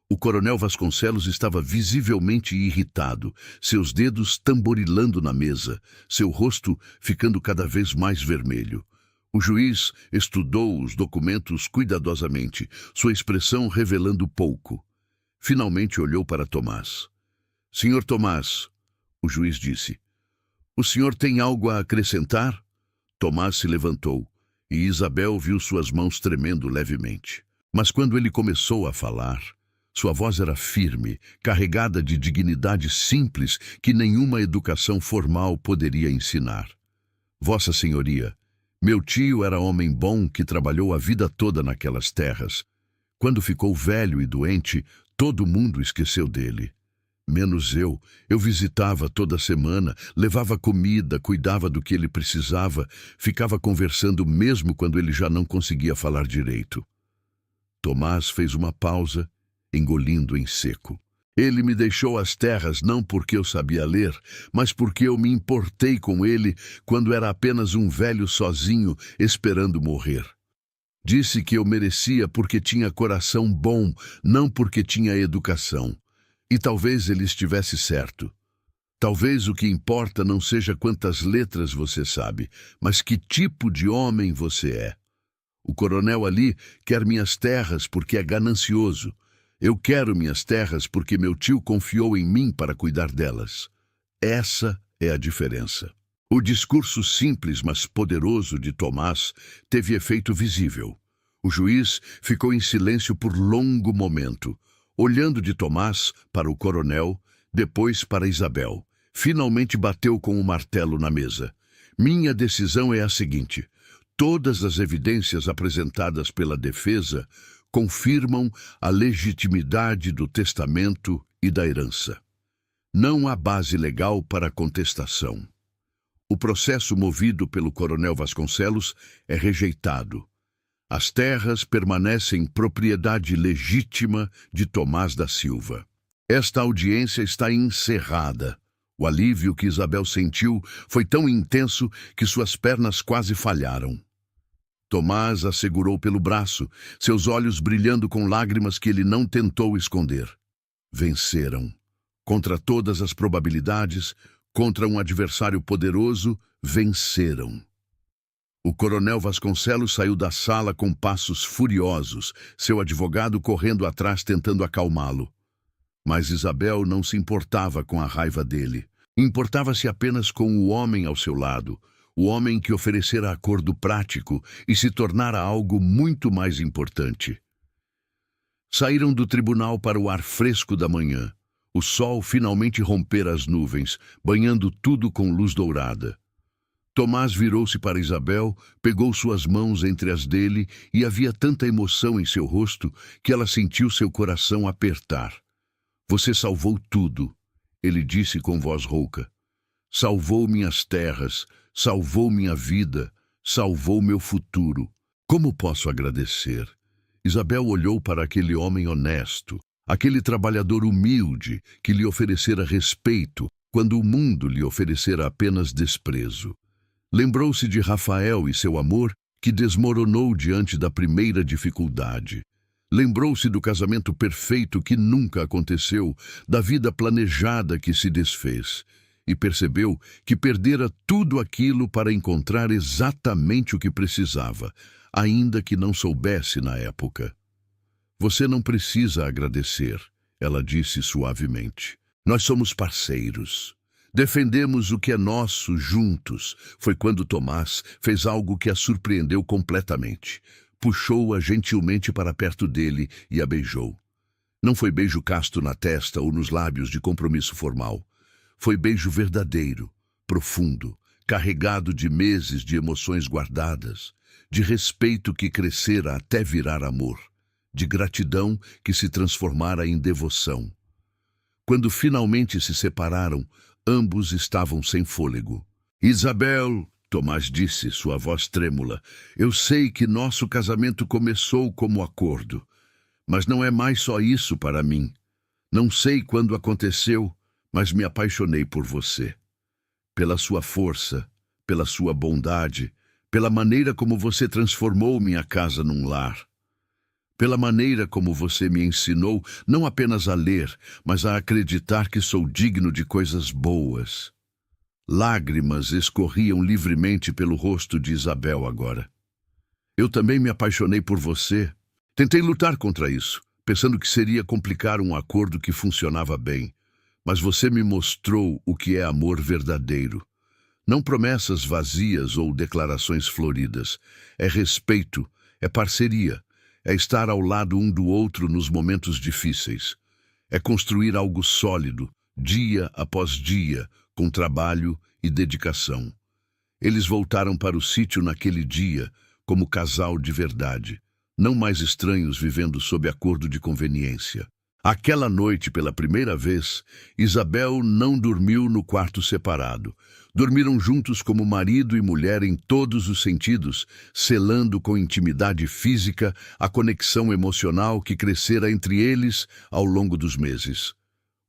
O coronel Vasconcelos estava visivelmente irritado, seus dedos tamborilando na mesa, seu rosto ficando cada vez mais vermelho. O juiz estudou os documentos cuidadosamente, sua expressão revelando pouco. Finalmente olhou para Tomás. Senhor Tomás, o juiz disse, o senhor tem algo a acrescentar? Tomás se levantou, e Isabel viu suas mãos tremendo levemente. Mas quando ele começou a falar, sua voz era firme, carregada de dignidade simples que nenhuma educação formal poderia ensinar. Vossa Senhoria, meu tio era homem bom que trabalhou a vida toda naquelas terras. Quando ficou velho e doente, todo mundo esqueceu dele. Menos eu. Eu visitava toda semana, levava comida, cuidava do que ele precisava, ficava conversando mesmo quando ele já não conseguia falar direito. Tomás fez uma pausa, engolindo em seco. Ele me deixou as terras não porque eu sabia ler, mas porque eu me importei com ele quando era apenas um velho sozinho esperando morrer. Disse que eu merecia porque tinha coração bom, não porque tinha educação. E talvez ele estivesse certo. Talvez o que importa não seja quantas letras você sabe, mas que tipo de homem você é. O coronel ali quer minhas terras porque é ganancioso. Eu quero minhas terras porque meu tio confiou em mim para cuidar delas. Essa é a diferença. O discurso simples, mas poderoso de Tomás teve efeito visível. O juiz ficou em silêncio por longo momento, olhando de Tomás para o coronel, depois para Isabel. Finalmente bateu com o martelo na mesa. Minha decisão é a seguinte: todas as evidências apresentadas pela defesa confirmam a legitimidade do testamento e da herança. Não há base legal para a contestação. O processo movido pelo coronel Vasconcelos é rejeitado. As terras permanecem propriedade legítima de Tomás da Silva. Esta audiência está encerrada. O alívio que Isabel sentiu foi tão intenso que suas pernas quase falharam. Tomás a segurou pelo braço, seus olhos brilhando com lágrimas que ele não tentou esconder. Venceram. Contra todas as probabilidades, contra um adversário poderoso, venceram. O coronel Vasconcelos saiu da sala com passos furiosos, seu advogado correndo atrás tentando acalmá-lo. Mas Isabel não se importava com a raiva dele. Importava-se apenas com o homem ao seu lado, o homem que oferecera acordo prático e se tornara algo muito mais importante. Saíram do tribunal para o ar fresco da manhã. O sol finalmente rompera as nuvens, banhando tudo com luz dourada. Tomás virou-se para Isabel, pegou suas mãos entre as dele e havia tanta emoção em seu rosto que ela sentiu seu coração apertar. Você salvou tudo, ele disse com voz rouca. Salvou minhas terras, salvou minha vida, salvou meu futuro. Como posso agradecer? Isabel olhou para aquele homem honesto, aquele trabalhador humilde que lhe oferecera respeito quando o mundo lhe oferecera apenas desprezo. Lembrou-se de Rafael e seu amor que desmoronou diante da primeira dificuldade. Lembrou-se do casamento perfeito que nunca aconteceu, da vida planejada que se desfez, e percebeu que perdera tudo aquilo para encontrar exatamente o que precisava, ainda que não soubesse na época. Você não precisa agradecer, ela disse suavemente. Nós somos parceiros. Defendemos o que é nosso juntos. Foi quando Tomás fez algo que a surpreendeu completamente. Puxou-a gentilmente para perto dele e a beijou. Não foi beijo casto na testa ou nos lábios de compromisso formal. Foi beijo verdadeiro, profundo, carregado de meses de emoções guardadas, de respeito que crescera até virar amor, de gratidão que se transformara em devoção. Quando finalmente se separaram, ambos estavam sem fôlego. Isabel, Tomás disse, sua voz trêmula, eu sei que nosso casamento começou como acordo, mas não é mais só isso para mim. Não sei quando aconteceu, mas me apaixonei por você. Pela sua força, pela sua bondade, pela maneira como você transformou minha casa num lar. Pela maneira como você me ensinou não apenas a ler, mas a acreditar que sou digno de coisas boas. Lágrimas escorriam livremente pelo rosto de Isabel agora. Eu também me apaixonei por você. Tentei lutar contra isso, pensando que seria complicar um acordo que funcionava bem. Mas você me mostrou o que é amor verdadeiro. Não promessas vazias ou declarações floridas. É respeito, é parceria, é estar ao lado um do outro nos momentos difíceis. É construir algo sólido, dia após dia, com trabalho e dedicação. Eles voltaram para o sítio naquele dia, como casal de verdade, não mais estranhos vivendo sob acordo de conveniência. Aquela noite, pela primeira vez, Isabel não dormiu no quarto separado. Dormiram juntos como marido e mulher em todos os sentidos, selando com intimidade física a conexão emocional que crescera entre eles ao longo dos meses.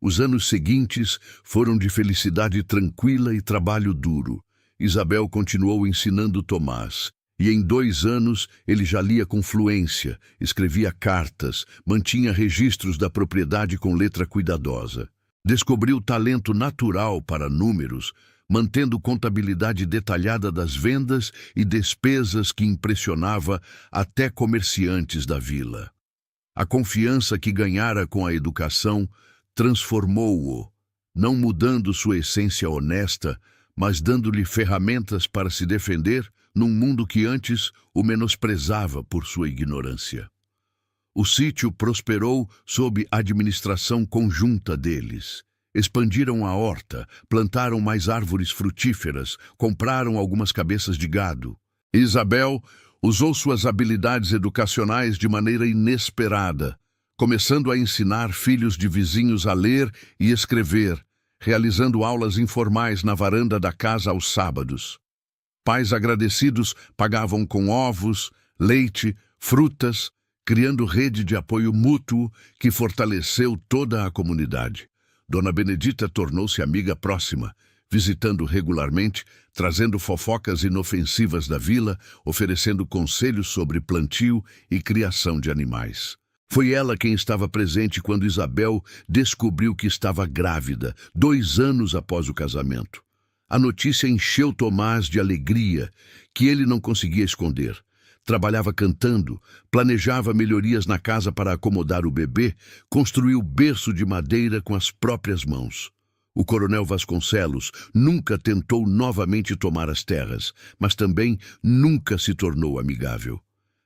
Os anos seguintes foram de felicidade tranquila e trabalho duro. Isabel continuou ensinando Tomás, e em 2 anos ele já lia com fluência, escrevia cartas, mantinha registros da propriedade com letra cuidadosa. Descobriu talento natural para números, mantendo contabilidade detalhada das vendas e despesas que impressionava até comerciantes da vila. A confiança que ganhara com a educação transformou-o, não mudando sua essência honesta, mas dando-lhe ferramentas para se defender num mundo que antes o menosprezava por sua ignorância. O sítio prosperou sob a administração conjunta deles. Expandiram a horta, plantaram mais árvores frutíferas, compraram algumas cabeças de gado. Isabel usou suas habilidades educacionais de maneira inesperada, começando a ensinar filhos de vizinhos a ler e escrever, realizando aulas informais na varanda da casa aos sábados. Pais agradecidos pagavam com ovos, leite, frutas, criando rede de apoio mútuo que fortaleceu toda a comunidade. Dona Benedita tornou-se amiga próxima, visitando regularmente, trazendo fofocas inofensivas da vila, oferecendo conselhos sobre plantio e criação de animais. Foi ela quem estava presente quando Isabel descobriu que estava grávida, 2 anos após o casamento. A notícia encheu Tomás de alegria, que ele não conseguia esconder. Trabalhava cantando, planejava melhorias na casa para acomodar o bebê, construiu berço de madeira com as próprias mãos. O coronel Vasconcelos nunca tentou novamente tomar as terras, mas também nunca se tornou amigável.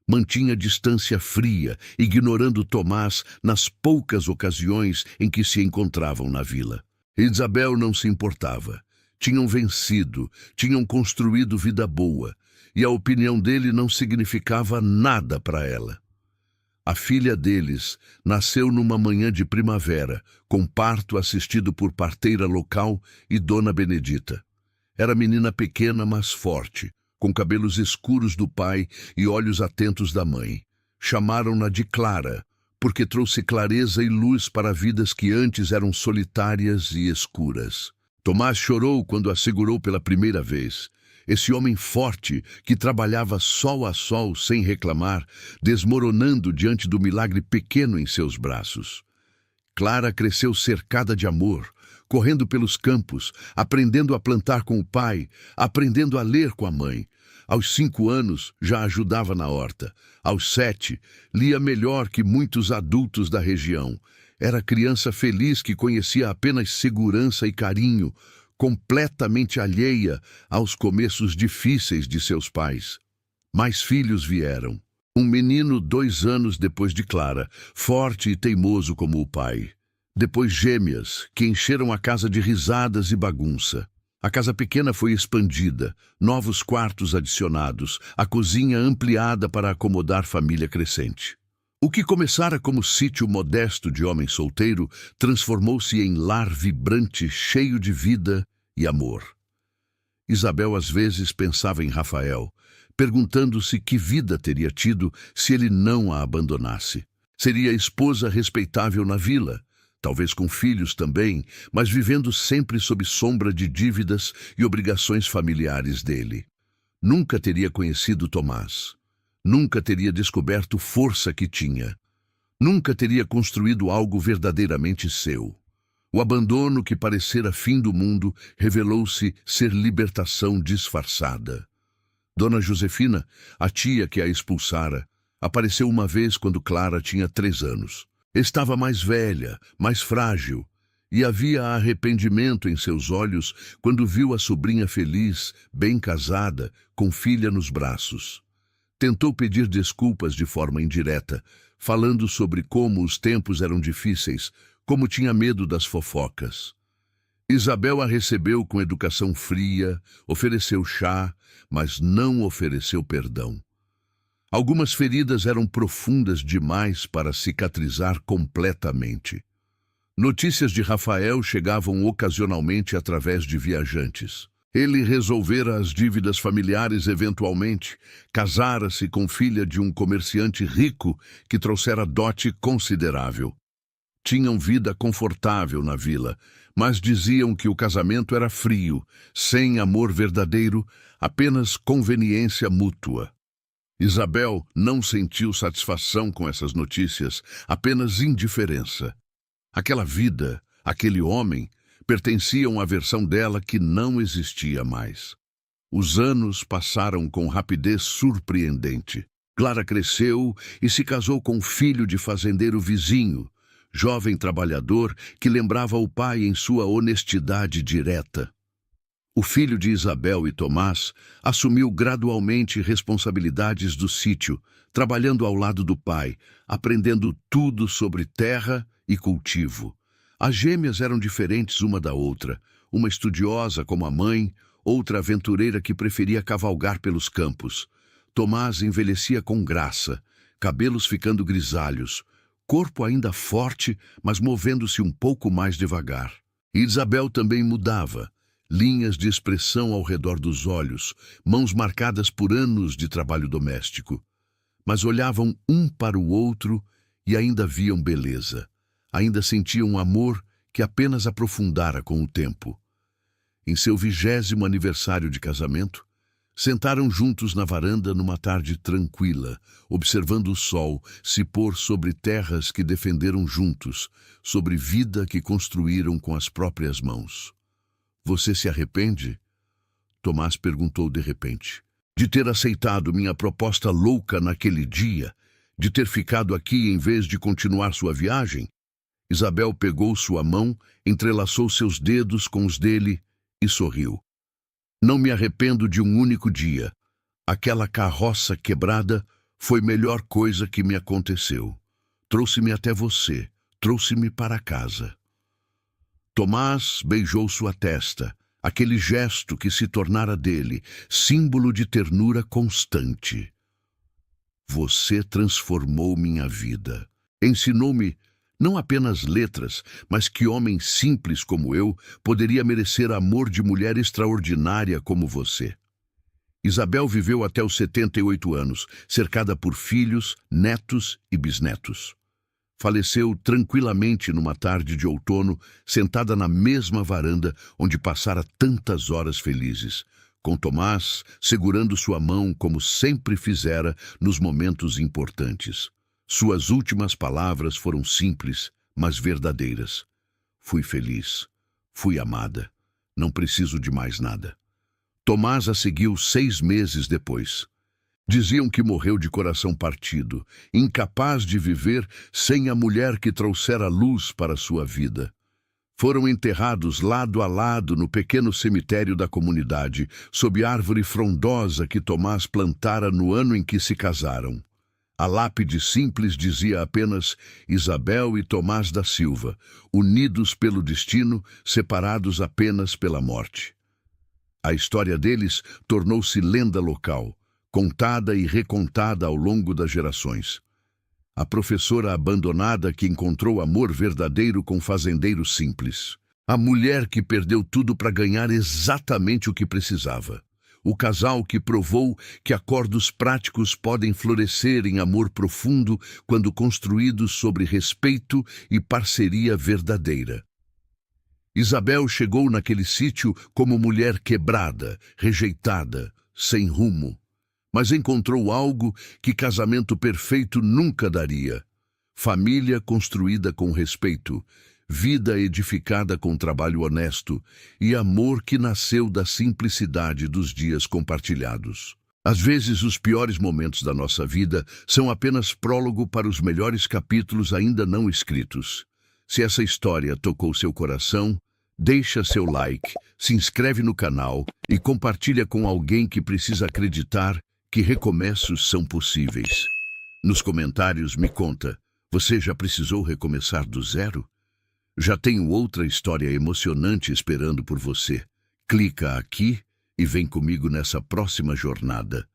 Mantinha distância fria, ignorando Tomás nas poucas ocasiões em que se encontravam na vila. Isabel não se importava. Tinham vencido, tinham construído vida boa, e a opinião dele não significava nada para ela. A filha deles nasceu numa manhã de primavera, com parto assistido por parteira local e Dona Benedita. Era menina pequena, mas forte, com cabelos escuros do pai e olhos atentos da mãe. Chamaram-na de Clara, porque trouxe clareza e luz para vidas que antes eram solitárias e escuras. Tomás chorou quando a segurou pela primeira vez. Esse homem forte, que trabalhava sol a sol sem reclamar, desmoronando diante do milagre pequeno em seus braços. Clara cresceu cercada de amor, correndo pelos campos, aprendendo a plantar com o pai, aprendendo a ler com a mãe. Aos 5 anos, já ajudava na horta. Aos 7, lia melhor que muitos adultos da região. Era criança feliz que conhecia apenas segurança e carinho, completamente alheia aos começos difíceis de seus pais. Mais filhos vieram. Um menino 2 anos depois de Clara, forte e teimoso como o pai. Depois gêmeas, que encheram a casa de risadas e bagunça. A casa pequena foi expandida, novos quartos adicionados, a cozinha ampliada para acomodar família crescente. O que começara como sítio modesto de homem solteiro transformou-se em lar vibrante, cheio de vida e amor. Isabel às vezes pensava em Rafael, perguntando-se que vida teria tido se ele não a abandonasse. Seria esposa respeitável na vila, talvez com filhos também, mas vivendo sempre sob sombra de dívidas e obrigações familiares dele. Nunca teria conhecido Tomás. Nunca teria descoberto força que tinha. Nunca teria construído algo verdadeiramente seu. O abandono que parecera fim do mundo revelou-se ser libertação disfarçada. Dona Josefina, a tia que a expulsara, apareceu uma vez quando Clara tinha 3 anos. Estava mais velha, mais frágil, e havia arrependimento em seus olhos quando viu a sobrinha feliz, bem casada, com filha nos braços. Tentou pedir desculpas de forma indireta, falando sobre como os tempos eram difíceis, como tinha medo das fofocas. Isabel a recebeu com educação fria, ofereceu chá, mas não ofereceu perdão. Algumas feridas eram profundas demais para cicatrizar completamente. Notícias de Rafael chegavam ocasionalmente através de viajantes. Ele resolvera as dívidas familiares eventualmente, casara-se com filha de um comerciante rico que trouxera dote considerável. Tinham vida confortável na vila, mas diziam que o casamento era frio, sem amor verdadeiro, apenas conveniência mútua. Isabel não sentiu satisfação com essas notícias, apenas indiferença. Aquela vida, aquele homem, pertenciam à versão dela que não existia mais. Os anos passaram com rapidez surpreendente. Clara cresceu e se casou com um filho de fazendeiro vizinho, jovem trabalhador que lembrava o pai em sua honestidade direta. O filho de Isabel e Tomás assumiu gradualmente responsabilidades do sítio, trabalhando ao lado do pai, aprendendo tudo sobre terra e cultivo. As gêmeas eram diferentes uma da outra, uma estudiosa como a mãe, outra aventureira que preferia cavalgar pelos campos. Tomás envelhecia com graça, cabelos ficando grisalhos, corpo ainda forte, mas movendo-se um pouco mais devagar. E Isabel também mudava. Linhas de expressão ao redor dos olhos, mãos marcadas por anos de trabalho doméstico. Mas olhavam um para o outro e ainda viam beleza. Ainda sentiam amor que apenas aprofundara com o tempo. Em seu 20º aniversário de casamento, sentaram juntos na varanda numa tarde tranquila, observando o sol se pôr sobre terras que defenderam juntos, sobre vida que construíram com as próprias mãos. Você se arrepende? Tomás perguntou de repente. De ter aceitado minha proposta louca naquele dia? De ter ficado aqui em vez de continuar sua viagem? Isabel pegou sua mão, entrelaçou seus dedos com os dele e sorriu. Não me arrependo de um único dia. Aquela carroça quebrada foi a melhor coisa que me aconteceu. Trouxe-me até você, trouxe-me para casa. Tomás beijou sua testa, aquele gesto que se tornara dele, símbolo de ternura constante. Você transformou minha vida. Ensinou-me não apenas letras, mas que homem simples como eu poderia merecer amor de mulher extraordinária como você. Isabel viveu até os 78 anos, cercada por filhos, netos e bisnetos. Faleceu tranquilamente numa tarde de outono, sentada na mesma varanda onde passara tantas horas felizes, com Tomás segurando sua mão como sempre fizera nos momentos importantes. Suas últimas palavras foram simples, mas verdadeiras. Fui feliz, fui amada, não preciso de mais nada. Tomás a seguiu 6 meses depois. Diziam que morreu de coração partido, incapaz de viver sem a mulher que trouxera luz para sua vida. Foram enterrados lado a lado no pequeno cemitério da comunidade, sob árvore frondosa que Tomás plantara no ano em que se casaram. A lápide simples dizia apenas Isabel e Tomás da Silva, unidos pelo destino, separados apenas pela morte. A história deles tornou-se lenda local, contada e recontada ao longo das gerações. A professora abandonada que encontrou amor verdadeiro com fazendeiro simples. A mulher que perdeu tudo para ganhar exatamente o que precisava. O casal que provou que acordos práticos podem florescer em amor profundo quando construídos sobre respeito e parceria verdadeira. Isabel chegou naquele sítio como mulher quebrada, rejeitada, sem rumo, mas encontrou algo que casamento perfeito nunca daria: família construída com respeito, vida edificada com trabalho honesto e amor que nasceu da simplicidade dos dias compartilhados. Às vezes, os piores momentos da nossa vida são apenas prólogo para os melhores capítulos ainda não escritos. Se essa história tocou seu coração, deixa seu like, se inscreve no canal e compartilha com alguém que precisa acreditar que recomeços são possíveis. Nos comentários me conta, você já precisou recomeçar do zero? Já tenho outra história emocionante esperando por você. Clica aqui e vem comigo nessa próxima jornada.